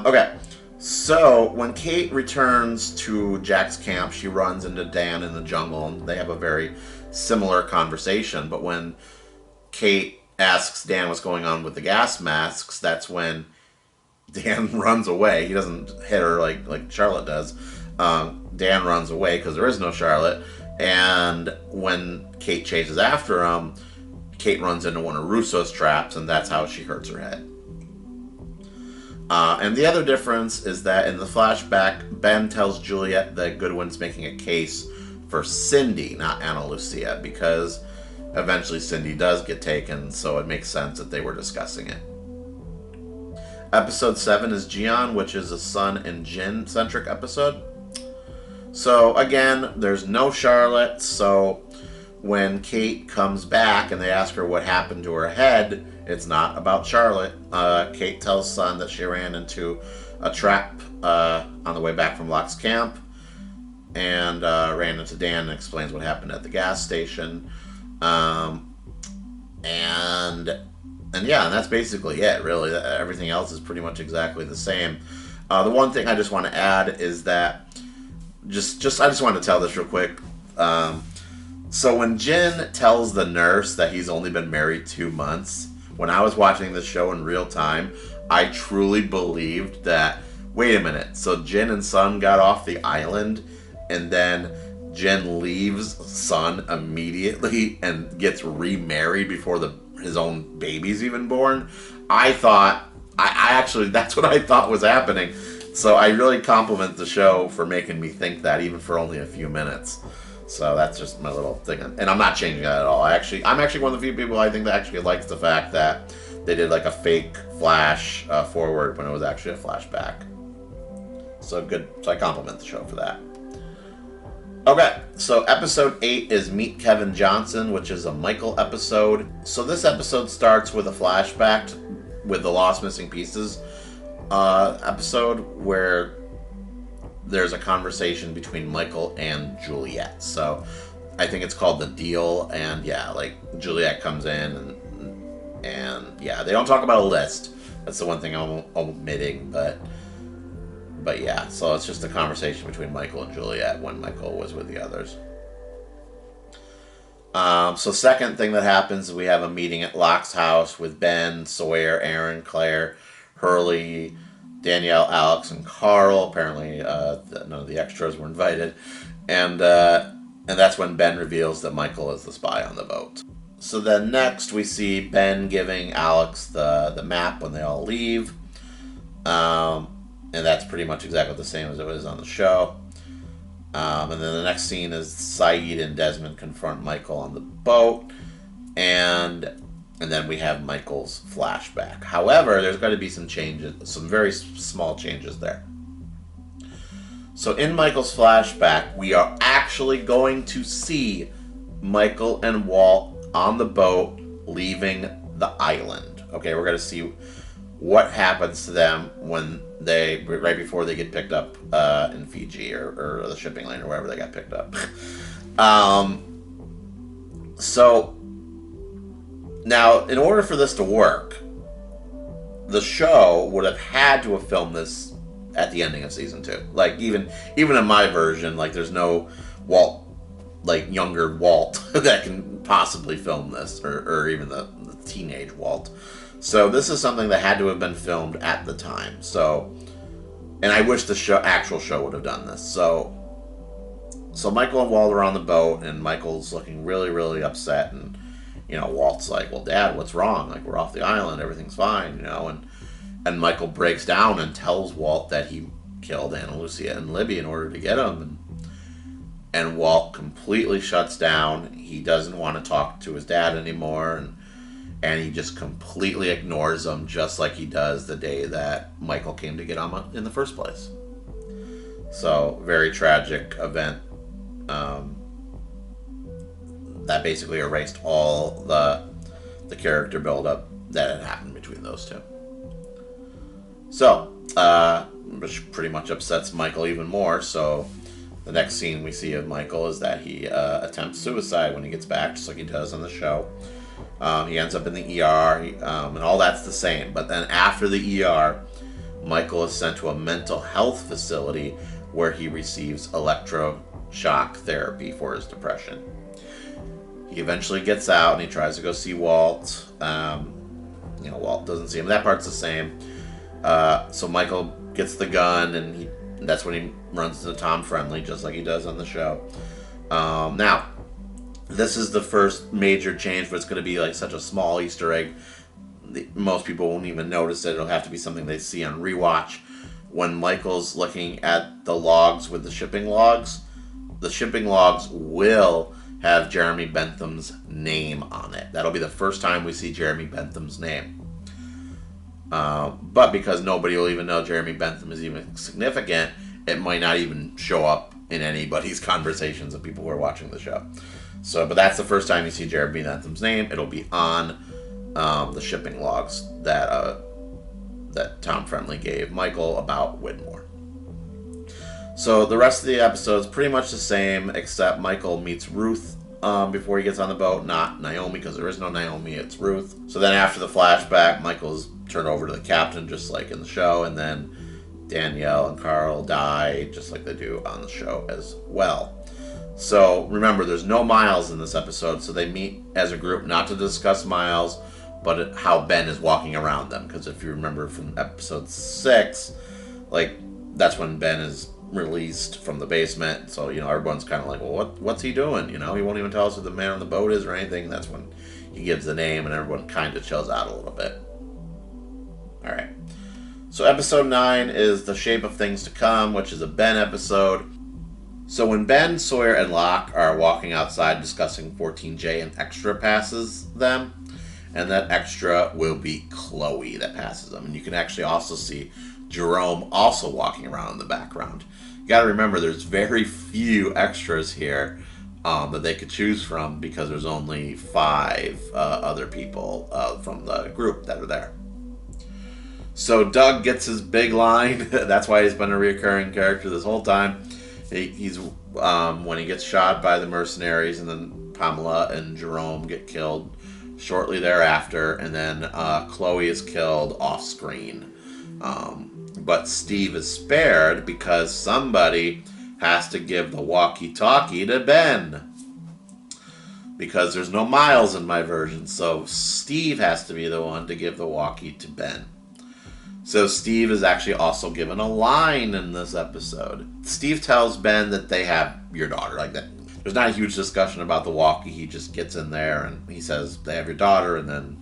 Okay, so when Kate returns to Jack's camp, she runs into Dan in the jungle, and they have a very similar conversation. But when Kate asks Dan what's going on with the gas masks, that's when Dan runs away. He doesn't hit her like Charlotte does. Dan runs away because there is no Charlotte, and when Kate chases after him, Kate runs into one of Russo's traps, and that's how she hurts her head. And the other difference is that in the flashback, Ben tells Juliet that Goodwin's making a case for Cindy, not Ana Lucia, because eventually Cindy does get taken, so it makes sense that they were discussing it. Episode 7 is Yeon, which is a Sun and Jin centric episode. So again, there's no Charlotte, so when Kate comes back and they ask her what happened to her head, it's not about Charlotte. Kate tells Sun that she ran into a trap on the way back from Locke's camp, and ran into Dan and explains what happened at the gas station. And that's basically it, really. Everything else is pretty much exactly the same. The one thing I just want to add is that I just want to tell this real quick. So when Jin tells the nurse that he's only been married 2 months, when I was watching this show in real time, I truly believed that, wait a minute, so Jin and Sun got off the island, and then Jin leaves Sun immediately and gets remarried before his own baby's even born? I actually, that's what I thought was happening. So I really compliment the show for making me think that, even for only a few minutes. So that's just my little thing, and I'm not changing that at all. I'm actually one of the few people I think that actually likes the fact that they did like a fake flash forward when it was actually a flashback. So good. So I compliment the show for that. Okay, so episode 8 is Meet Kevin Johnson, which is a Michael episode. So this episode starts with a flashback with the Lost Missing Pieces episode where there's a conversation between Michael and Juliet. So I think it's called The Deal, and yeah, like Juliet comes in and yeah, they don't talk about a list. That's the one thing I'm omitting, but yeah, so it's just a conversation between Michael and Juliet when Michael was with the others. So second thing that happens is we have a meeting at Locke's house with Ben, Sawyer, Aaron, Claire, Hurley, Danielle, Alex, and Carl. Apparently, none of the extras were invited, and that's when Ben reveals that Michael is the spy on the boat. So then next we see Ben giving Alex the map when they all leave. And that's pretty much exactly the same as it was on the show. And then the next scene is Sayid and Desmond confront Michael on the boat. And then we have Michael's flashback. However, there's got to be some changes, some very small changes there. So in Michael's flashback, we are actually going to see Michael and Walt on the boat leaving the island. Okay, we're going to see what happens to them when right before they get picked up in Fiji or the shipping lane or wherever they got picked up. So now, in order for this to work, the show would have had to have filmed this at the ending of season 2. Like even in my version, like there's no Walt, like younger Walt that can possibly film this, or even the teenage Walt. So this is something that had to have been filmed at the time. So, and I wish the actual show would have done this. So Michael and Walt are on the boat, and Michael's looking really, really upset, and Walt's like, "Well, Dad, what's wrong? Like, we're off the island, everything's fine, and Michael breaks down and tells Walt that he killed Ana Lucia and Libby in order to get him, and Walt completely shuts down. He doesn't want to talk to his dad anymore, and he just completely ignores him, just like he does the day that Michael came to get him in the first place. So, very tragic event that basically erased all the character buildup that had happened between those two. So, which pretty much upsets Michael even more. So, the next scene we see of Michael is that he attempts suicide when he gets back, just like he does on the show. He ends up in the ER, and all that's the same. But then after the ER, Michael is sent to a mental health facility where he receives electroshock therapy for his depression. He eventually gets out and he tries to go see Walt. Walt doesn't see him. That part's the same. So Michael gets the gun, and that's when he runs into Tom Friendly, just like he does on the show. Now, this is the first major change, but it's going to be like such a small Easter egg. Most people won't even notice it. It'll have to be something they see on rewatch. When Michael's looking at the logs with the shipping logs will have Jeremy Bentham's name on it. That'll be the first time we see Jeremy Bentham's name. But because nobody will even know Jeremy Bentham is even significant, it might not even show up in anybody's conversations of people who are watching the show. So, but that's the first time you see Jeremy Bentham's name. It'll be on the shipping logs that Tom Friendly gave Michael about Widmore. So the rest of the episode is pretty much the same, except Michael meets Ruth before he gets on the boat, not Naomi, because there is no Naomi, it's Ruth. So then after the flashback, Michael's turned over to the captain, just like in the show, and then Danielle and Carl die, just like they do on the show as well. So remember, there's no Miles in this episode, so they meet as a group not to discuss Miles, but how Ben is walking around them. Because if you remember from episode 6, like, that's when Ben is released from the basement. So, everyone's kind of like, well, what's he doing? He won't even tell us who the man on the boat is or anything. That's when he gives the name, and everyone kind of chills out a little bit. All right. So episode 9 is The Shape of Things to Come, which is a Ben episode. So when Ben, Sawyer, and Locke are walking outside discussing 14J, an extra passes them, and that extra will be Chloe that passes them. And you can actually also see Jerome also walking around in the background. You got to remember, there's very few extras here that they could choose from because there's only 5 other people from the group that are there. So Doug gets his big line. That's why he's been a recurring character this whole time. He's when he gets shot by the mercenaries, and then Pamela and Jerome get killed shortly thereafter, and then Chloe is killed off screen. But Steve is spared because somebody has to give the walkie-talkie to Ben. Because there's no Miles in my version, so Steve has to be the one to give the walkie to Ben. So Steve is actually also given a line in this episode. Steve tells Ben that they have your daughter. Like that, there's not a huge discussion about the walkie. He just gets in there and he says they have your daughter, and then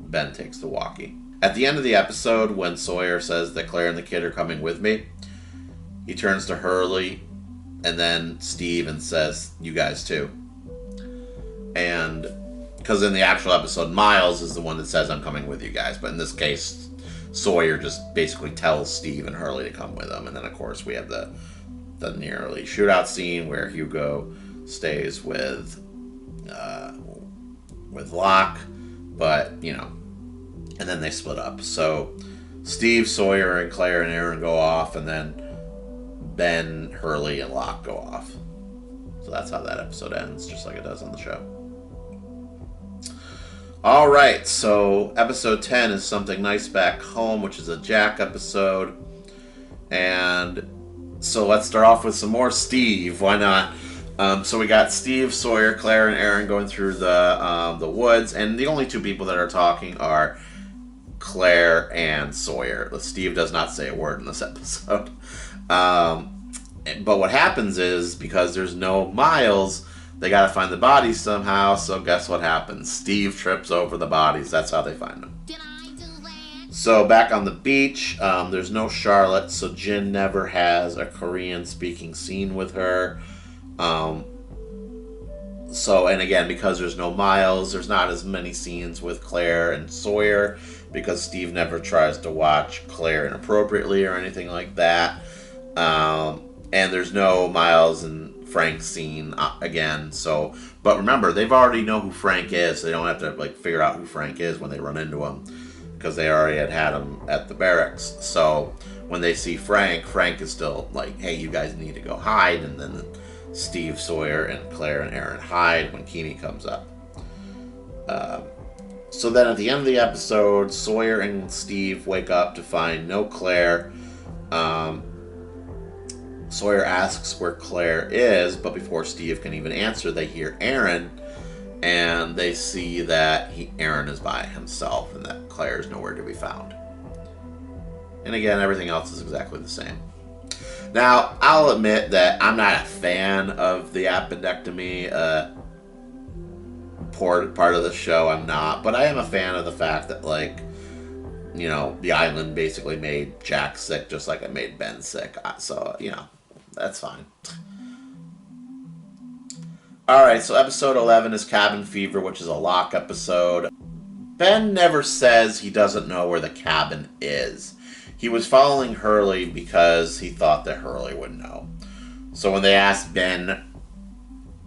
Ben takes the walkie. At the end of the episode, when Sawyer says that Claire and the kid are coming with me, he turns to Hurley and then Steve and says, "You guys too." And because in the actual episode, Miles is the one that says, "I'm coming with you guys," but in this case, Sawyer just basically tells Steve and Hurley to come with him. And then, of course, we have the nearly shootout scene where Hugo stays with Locke, but, you know, and then they split up. So Steve, Sawyer, and Claire and Aaron go off, and then Ben, Hurley, and Locke go off. So that's how that episode ends, just like it does on the show. Alright, so episode 10 is Something Nice Back Home, which is a Jack episode. And so let's start off with some more Steve. Why not? So we got Steve, Sawyer, Claire, and Aaron going through the woods. And the only 2 people that are talking are Claire and Sawyer. Steve does not say a word in this episode. But what happens is, because there's no Miles, they gotta find the bodies somehow, so guess what happens? Steve trips over the bodies. That's how they find them. So back on the beach, there's no Charlotte, so Jin never has a Korean-speaking scene with her. And again, because there's no Miles, there's not as many scenes with Claire and Sawyer, because Steve never tries to watch Claire inappropriately or anything like that. And there's no Miles and Frank scene again. So, but remember, they've already know who Frank is. So they don't have to figure out who Frank is when they run into him, because they already had him at the barracks. So when they see Frank is still like, "Hey, you guys need to go hide." And then Steve, Sawyer, and Claire and Aaron hide when Keeney comes up. So then at the end of the episode, Sawyer and Steve wake up to find no Claire. Sawyer asks where Claire is, but before Steve can even answer, they hear Aaron, and they see that Aaron is by himself and that Claire is nowhere to be found. And again, everything else is exactly the same. Now, I'll admit that I'm not a fan of the appendectomy part of the show. I'm not, but I am a fan of the fact that, the island basically made Jack sick just like it made Ben sick. So, that's fine. Alright, so episode 11 is Cabin Fever, which is a Locke episode. Ben never says he doesn't know where the cabin is. He was following Hurley because he thought that Hurley would know. So when they asked Ben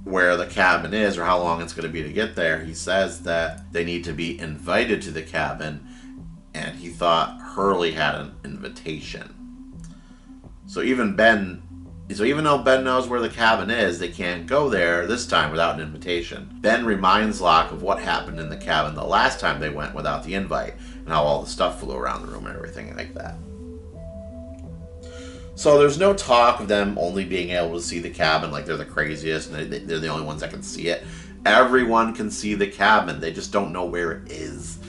where the cabin is or how long it's going to be to get there, he says that they need to be invited to the cabin, and he thought Hurley had an invitation. So even though Ben knows where the cabin is, they can't go there this time without an invitation. Ben reminds Locke of what happened in the cabin the last time they went without the invite, and how all the stuff flew around the room and everything like that. So there's no talk of them only being able to see the cabin like they're the craziest and they're the only ones that can see it. Everyone can see the cabin, they just don't know where it is.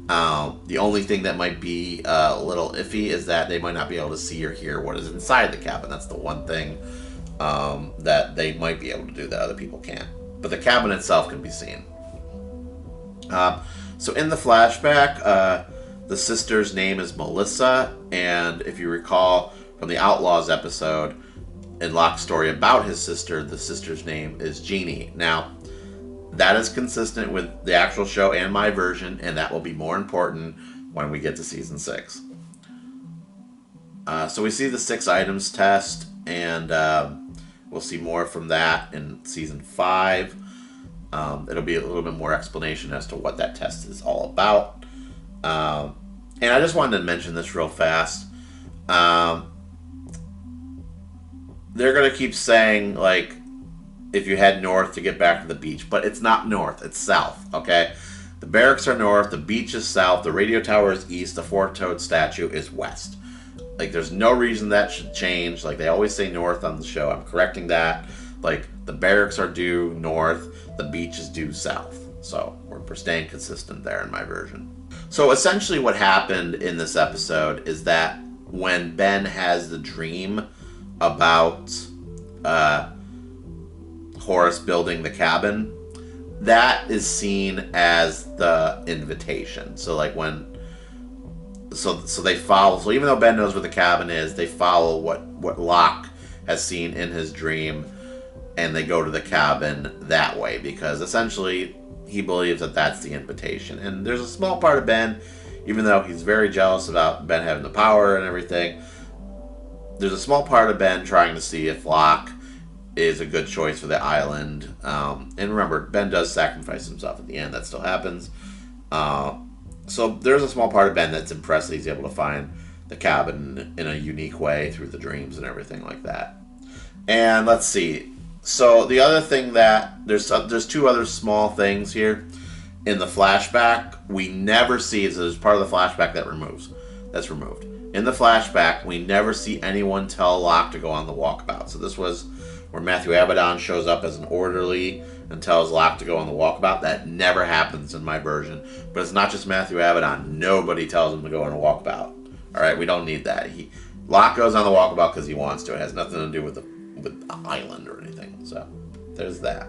The only thing that might be a little iffy is that they might not be able to see or hear what is inside the cabin. That's the one thing that they might be able to do that other people can't. But the cabin itself can be seen. So in the flashback, the sister's name is Melissa, and if you recall from the Outlaws episode, in Locke's story about his sister, the sister's name is Jeannie. Now, that is consistent with the actual show and my version, and that will be more important when we get to season 6. So we see the 6 items test, and we'll see more from that in season 5. It'll be a little bit more explanation as to what that test is all about. And I just wanted to mention this real fast. They're going to keep saying, like, if you head north to get back to the beach. But it's not north. It's south, okay? The barracks are north. The beach is south. The radio tower is east. The four-toed statue is west. Like, there's no reason that should change. Like, they always say north on the show. I'm correcting that. Like, the barracks are due north. The beach is due south. So, we're staying consistent there in my version. So, essentially what happened in this episode is that when Ben has the dream about Horace building the cabin, that is seen as the invitation. So, like, So they follow. So even though Ben knows where the cabin is, they follow what Locke has seen in his dream, and they go to the cabin that way because essentially he believes that that's the invitation. And there's a small part of Ben, even though he's very jealous about Ben having the power and everything, there's a small part of Ben trying to see if Locke is a good choice for the island. And remember, Ben does sacrifice himself at the end. That still happens. So there's a small part of Ben that's impressed that he's able to find the cabin in a unique way through the dreams and everything like that. And let's see. So the other thing that there's 2 other small things here in the flashback. We never see. So there's part of the flashback that's removed. In the flashback, we never see anyone tell Locke to go on the walkabout. So this was where Matthew Abaddon shows up as an orderly and tells Locke to go on the walkabout. That never happens in my version. But it's not just Matthew Abaddon. Nobody tells him to go on a walkabout. All right, we don't need that. Locke goes on the walkabout because he wants to. It has nothing to do with the island or anything. So there's that.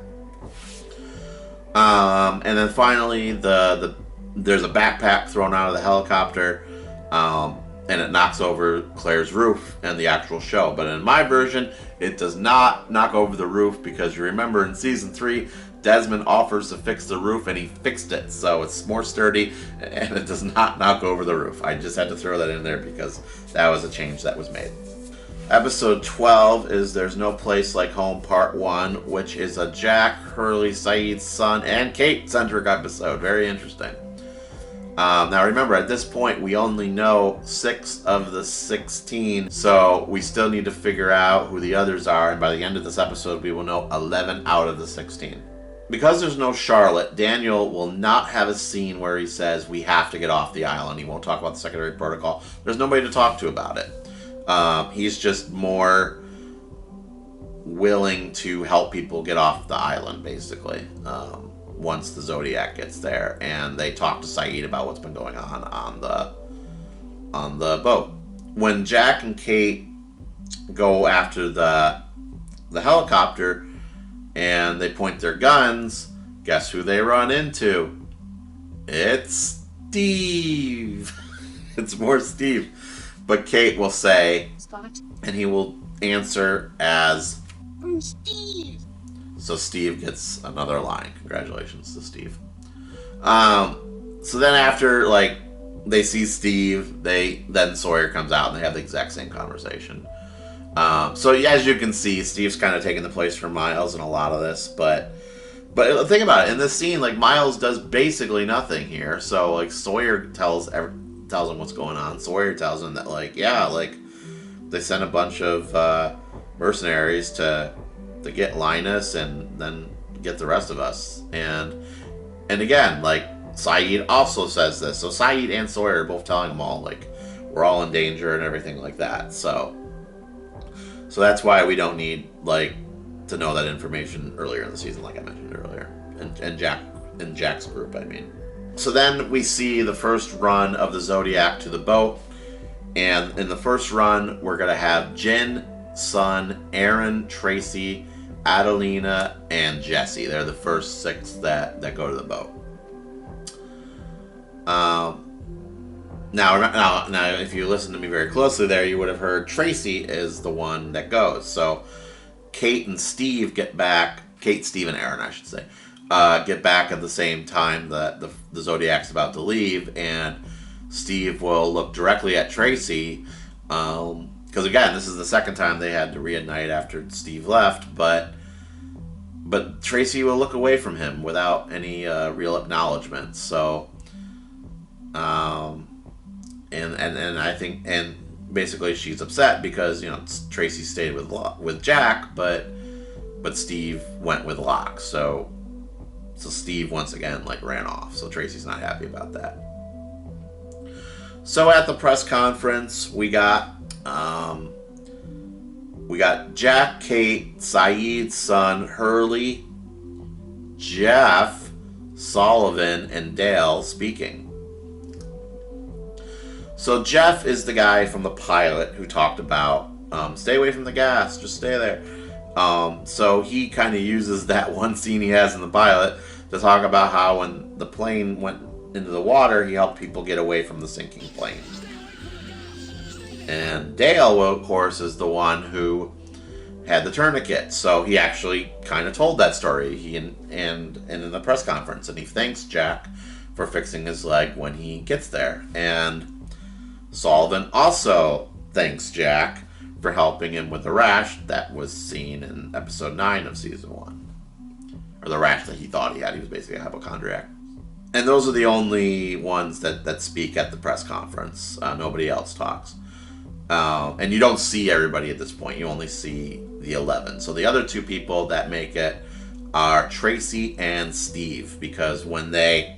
And then finally, there's a backpack thrown out of the helicopter, and it knocks over Claire's roof and the actual show. But in my version, it does not knock over the roof because you remember in season 3, Desmond offers to fix the roof and he fixed it. So it's more sturdy and it does not knock over the roof. I just had to throw that in there because that was a change that was made. Episode 12 is There's No Place Like Home Part 1, which is a Jack, Hurley, Sayid, Sun, and Kate centric episode. Very interesting. Now remember, at this point, we only know 6 of the 16, so we still need to figure out who the others are, and by the end of this episode, we will know 11 out of the 16. Because there's no Charlotte, Daniel will not have a scene where he says, we have to get off the island. He won't talk about the secondary protocol. There's nobody to talk to about it. He's just more willing to help people get off the island, basically. Once the Zodiac gets there, and they talk to Sayid about what's been going on the boat. When Jack and Kate go after the helicopter and they point their guns, guess who they run into? It's Steve. It's more Steve. But Kate will say, Spot. And he will answer as Steve. So Steve gets another line. Congratulations to Steve. So then after, like, they see Steve, then Sawyer comes out and they have the exact same conversation. So as you can see, Steve's kind of taking the place for Miles in a lot of this, but think about it. In this scene, like, Miles does basically nothing here. So, like, Sawyer tells him what's going on. Sawyer tells him that, like, yeah, like, they sent a bunch of mercenaries to get Linus and then get the rest of us. And again, like, Sayid also says this. So Sayid and Sawyer are both telling them all, like, we're all in danger and everything like that. So that's why we don't need, like, to know that information earlier in the season, like I mentioned earlier. And Jack's group, I mean. So then we see the first run of the Zodiac to the boat. And in the first run, we're going to have Jin, Sun, Aaron, Tracy, Adelina, and Jesse. They're the first 6 that go to the boat. Now, if you listen to me very closely there, you would have heard Tracy is the one that goes. So Kate and Steve get back. Kate, Steve, and Aaron, I should say, get back at the same time that the Zodiac's about to leave, and Steve will look directly at Tracy, because again, this is the second time they had to reunite after Steve left, but Tracy will look away from him without any real acknowledgement. So, and I think, and basically she's upset because Tracy stayed with Jack, but Steve went with Locke. So Steve once again ran off. So Tracy's not happy about that. So at the press conference, we got Jack, Kate, Sayid, Sun, Hurley, Jeff, Sullivan, and Dale speaking. So Jeff is the guy from the pilot who talked about stay away from the gas, just stay there. So he kind of uses that one scene he has in the pilot to talk about how when the plane went into the water, he helped people get away from the sinking plane. And Dale, of course, is the one who had the tourniquet. So he actually kind of told that story. He and in the press conference, and he thanks Jack for fixing his leg when he gets there. And Sullivan also thanks Jack for helping him with the rash that was seen in episode 9 of season 1. Or the rash that he thought he had. He was basically a hypochondriac. And those are the only ones that speak at the press conference. Nobody else talks. And you don't see everybody at this point. You only see the 11. So the other 2 people that make it are Tracy and Steve. Because when they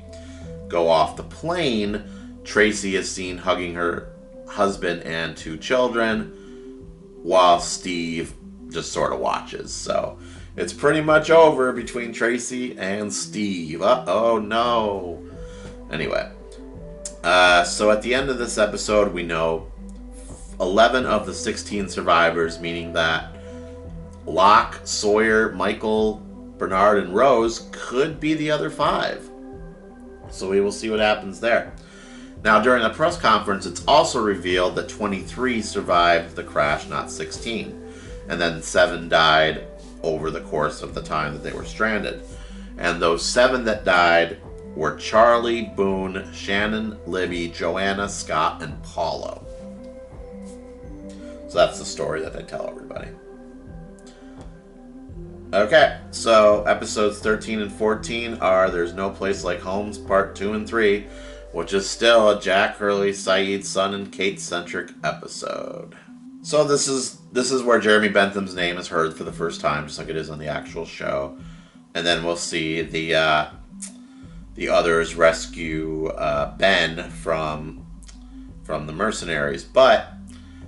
go off the plane, Tracy is seen hugging her husband and 2 children, while Steve just sort of watches. So it's pretty much over between Tracy and Steve. Oh no. Anyway, so at the end of this episode, we know 11 of the 16 survivors, meaning that Locke, Sawyer, Michael, Bernard, and Rose could be the other 5. So we will see what happens there. Now, during the press conference, it's also revealed that 23 survived the crash, not 16. And then 7 died over the course of the time that they were stranded. And those 7 that died were Charlie, Boone, Shannon, Libby, Joanna, Scott, and Paulo. So that's the story that they tell everybody. Okay, so episodes 13 and 14 are There's No Place Like Home's Part 2 and 3, which is still a Jack, Hurley, Sayid, Sun, and Kate-centric episode. So this is where Jeremy Bentham's name is heard for the first time, just like it is on the actual show. And then we'll see the others rescue Ben from the mercenaries. But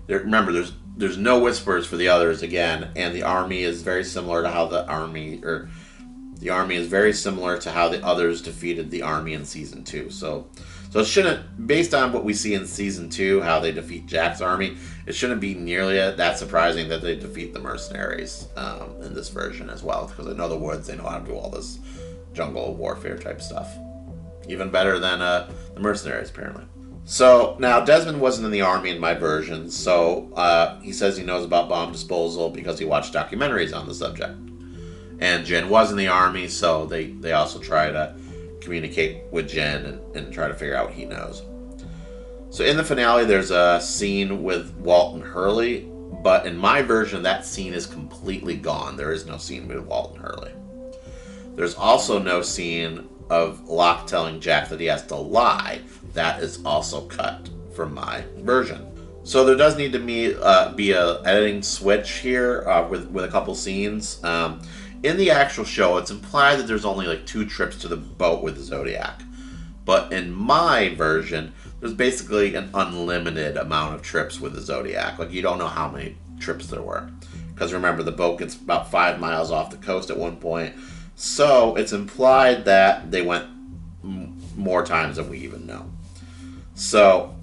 remember, there's no whispers for the others again, and the army is very similar to how the army is very similar to how the others defeated the army in season 2. So it shouldn't, based on what we see in season 2, how they defeat Jack's army, it shouldn't be nearly that surprising that they defeat the mercenaries in this version as well. Because they know the woods, they know how to do all this jungle warfare type stuff. Even better than the mercenaries, apparently. So now Desmond wasn't in the army in my version, so he says he knows about bomb disposal because he watched documentaries on the subject. And Jin was in the army, so they also try to communicate with Jin and try to figure out what he knows. So in the finale, there's a scene with Walt and Hurley, but in my version, that scene is completely gone. There is no scene with Walt and Hurley. There's also no scene of Locke telling Jack that he has to lie. That is also cut from my version. So there does need to be a editing switch here with a couple scenes. In the actual show, it's implied that there's only 2 trips to the boat with the Zodiac. But in my version, there's basically an unlimited amount of trips with the Zodiac. You don't know how many trips there were. Because remember, the boat gets about 5 miles off the coast at one point. So it's implied that they went more times than we even know. So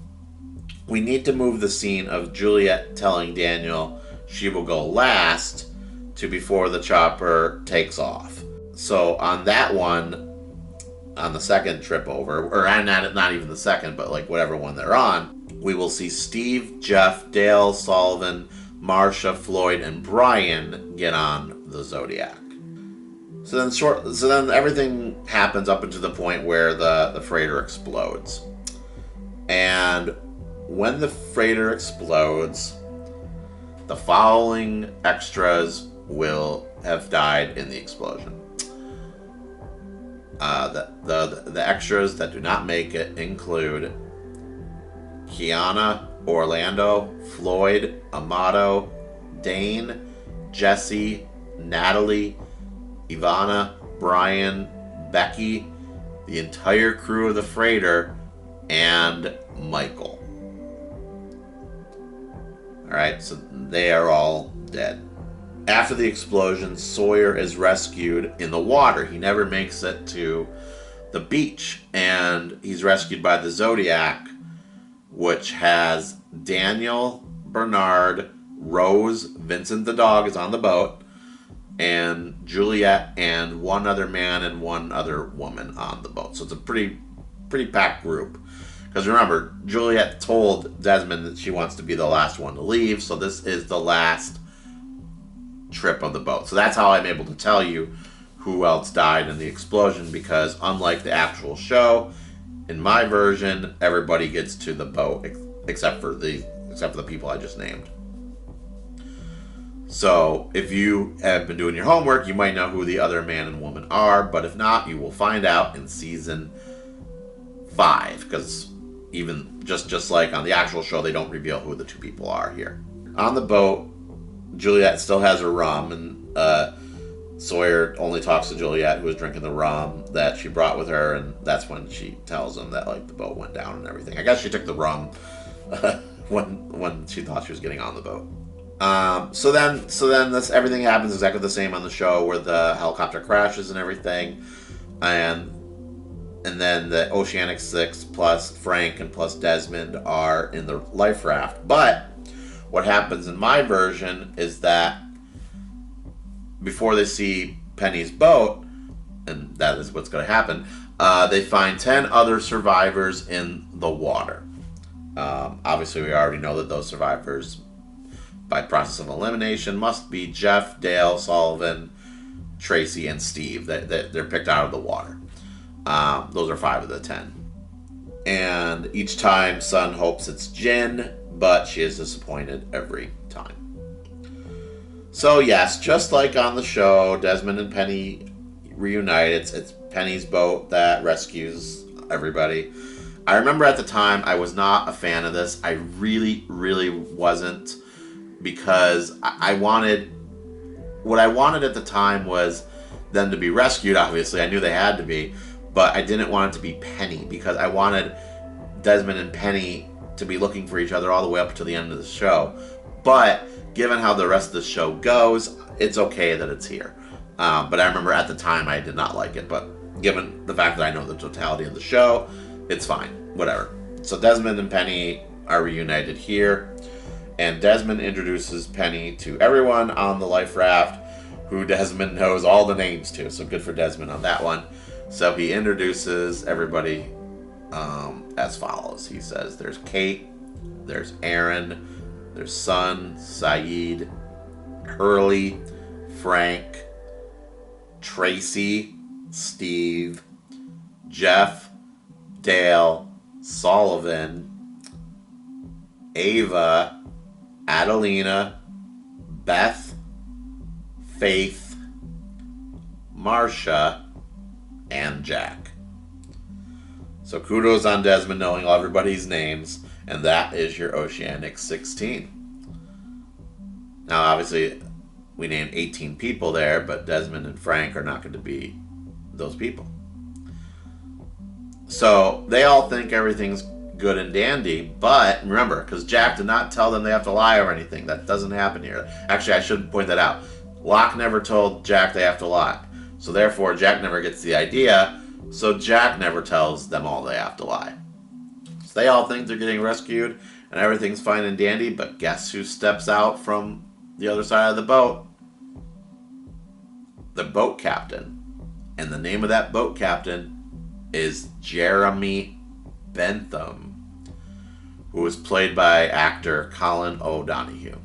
we need to move the scene of Juliet telling Daniel she will go last to before the chopper takes off. So on that one, on the second trip over, or not even the second, but whatever one they're on, we will see Steve, Jeff, Dale, Sullivan, Marcia, Floyd, and Brian get on the Zodiac. So then everything happens up until the point where the freighter explodes. And when the freighter explodes, the following extras will have died in the explosion. The extras that do not make it include Kiana, Orlando, Floyd, Amato, Dane, Jesse, Natalie, Ivana, Brian, Becky, the entire crew of the freighter, and Michael. Alright, so they are all dead. After the explosion, Sawyer is rescued in the water. He never makes it to the beach, and he's rescued by the Zodiac, which has Daniel, Bernard, Rose, Vincent the dog is on the boat, and Juliet and one other man and one other woman on the boat. So it's a pretty packed group. Because remember, Juliet told Desmond that she wants to be the last one to leave, so this is the last trip of the boat. So that's how I'm able to tell you who else died in the explosion, because unlike the actual show, in my version, everybody gets to the boat except for the people I just named. So if you have been doing your homework, you might know who the other man and woman are, but if not, you will find out in season 5, because even just like on the actual show, they don't reveal who the two people are here. On the boat, Juliet still has her rum, and Sawyer only talks to Juliet, who was drinking the rum that she brought with her, and that's when she tells him that like the boat went down and everything. I guess she took the rum when she thought she was getting on the boat. So then everything happens exactly the same on the show, where the helicopter crashes and everything, and then the Oceanic 6 plus Frank and plus Desmond are in the life raft. But what happens in my version is that before they see Penny's boat, and that is what's going to happen, they find 10 other survivors in the water. Obviously, we already know that those survivors, by process of elimination, must be Jeff, Dale, Sullivan, Tracy, and Steve. They're picked out of the water. Those are 5 of the 10. And each time, Sun hopes it's Jin, but she is disappointed every time. So yes, just like on the show, Desmond and Penny reunite. It's Penny's boat that rescues everybody. I remember at the time I was not a fan of this. I really, really wasn't, because what I wanted at the time was them to be rescued. Obviously, I knew they had to be, but I didn't want it to be Penny, because I wanted Desmond and Penny to be looking for each other all the way up to the end of the show. But given how the rest of the show goes, it's okay that it's here. But I remember at the time I did not like it, but given the fact that I know the totality of the show, it's fine. Whatever. So Desmond and Penny are reunited here, and Desmond introduces Penny to everyone on the life raft, who Desmond knows all the names to, so good for Desmond on that one. So he introduces everybody as follows. He says there's Kate, there's Aaron, there's Sun, Sayid, Hurley, Frank, Tracy, Steve, Jeff, Dale, Sullivan, Ava, Adelina, Beth, Faith, Marcia, and Jack. So kudos on Desmond knowing all everybody's names, and that is your Oceanic 16. Now, obviously, we named 18 people there, but Desmond and Frank are not going to be those people. So they all think everything's good and dandy, but remember, because Jack did not tell them they have to lie or anything. That doesn't happen here. Actually, I should point that out. Locke never told Jack they have to lie. So therefore, Jack never gets the idea, so Jack never tells them all they have to lie. So they all think they're getting rescued, and everything's fine and dandy, but guess who steps out from the other side of the boat? The boat captain. And the name of that boat captain is Jeremy Bentham, who was played by actor Colin O'Donoghue.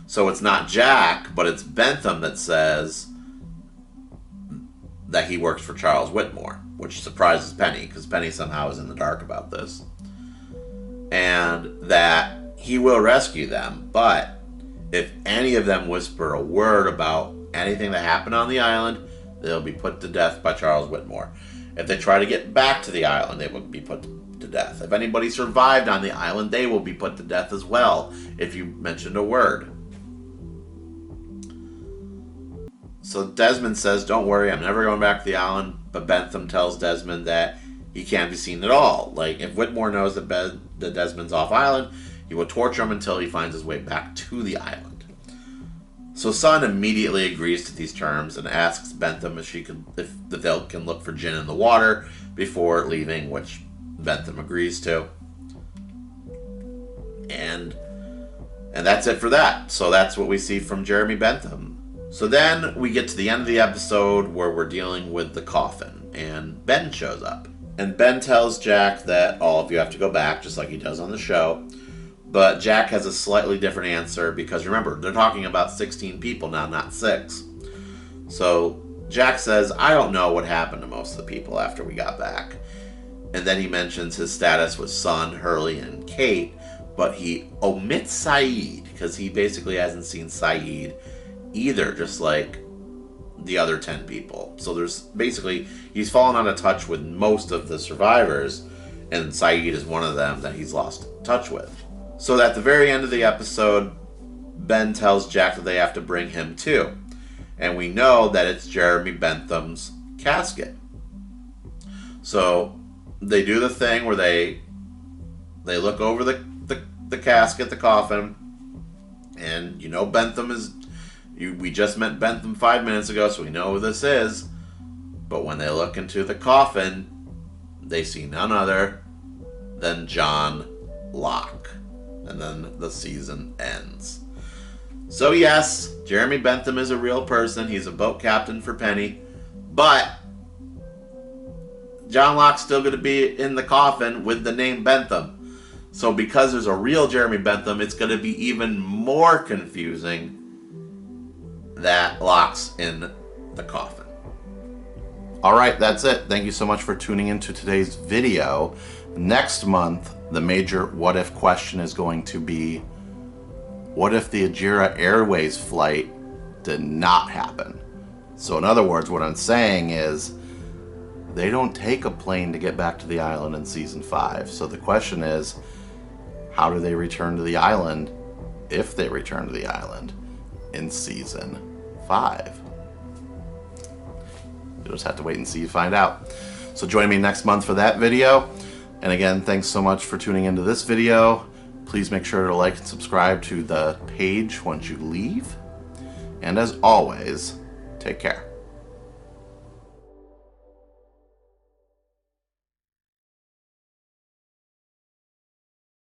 So it's not Jack, but it's Bentham that says that he works for Charles Whitmore, which surprises Penny, because Penny somehow is in the dark about this. And that he will rescue them, but if any of them whisper a word about anything that happened on the island, they'll be put to death by Charles Whitmore. If they try to get back to the island, they will be put to death. If anybody survived on the island, they will be put to death as well if you mentioned a word. So Desmond says, don't worry, I'm never going back to the island. But Bentham tells Desmond that he can't be seen at all. Like, if Whitmore knows that Desmond's off island, he will torture him until he finds his way back to the island. So Sun immediately agrees to these terms and asks Bentham if they can look for Jin in the water before leaving, which Bentham agrees to. And that's it for that. So that's what we see from Jeremy Bentham. So then we get to the end of the episode where we're dealing with the coffin, and Ben shows up. And Ben tells Jack that all of you have to go back, just like he does on the show. But Jack has a slightly different answer because, remember, they're talking about 16 people now, not 6. So Jack says, I don't know what happened to most of the people after we got back. And then he mentions his status with Sun, Hurley, and Kate, but he omits Sayid because he basically hasn't seen Sayid either, just like the other 10 people. So there's basically, he's fallen out of touch with most of the survivors, and Sayid is one of them that he's lost touch with. So at the very end of the episode, Ben tells Jack that they have to bring him too. And we know that it's Jeremy Bentham's casket. So they do the thing where they look over the casket, the coffin, and you know Bentham is... We just met Bentham 5 minutes ago, so we know who this is. But when they look into the coffin, they see none other than John Locke. And then the season ends. So yes, Jeremy Bentham is a real person. He's a boat captain for Penny. But John Locke's still going to be in the coffin with the name Bentham. So because there's a real Jeremy Bentham, it's going to be even more confusing that Locke's in the coffin. Alright, that's it. Thank you so much for tuning into today's video. Next month, the major what if question is going to be, what if the Ajira Airways flight did not happen? So in other words, what I'm saying is, they don't take a plane to get back to the island in season 5. So the question is, how do they return to the island, if they return to the island, in season 5? You'll just have to wait and see to find out. So join me next month for that video. And again, thanks so much for tuning into this video. Please make sure to like and subscribe to the page once you leave. And as always, take care.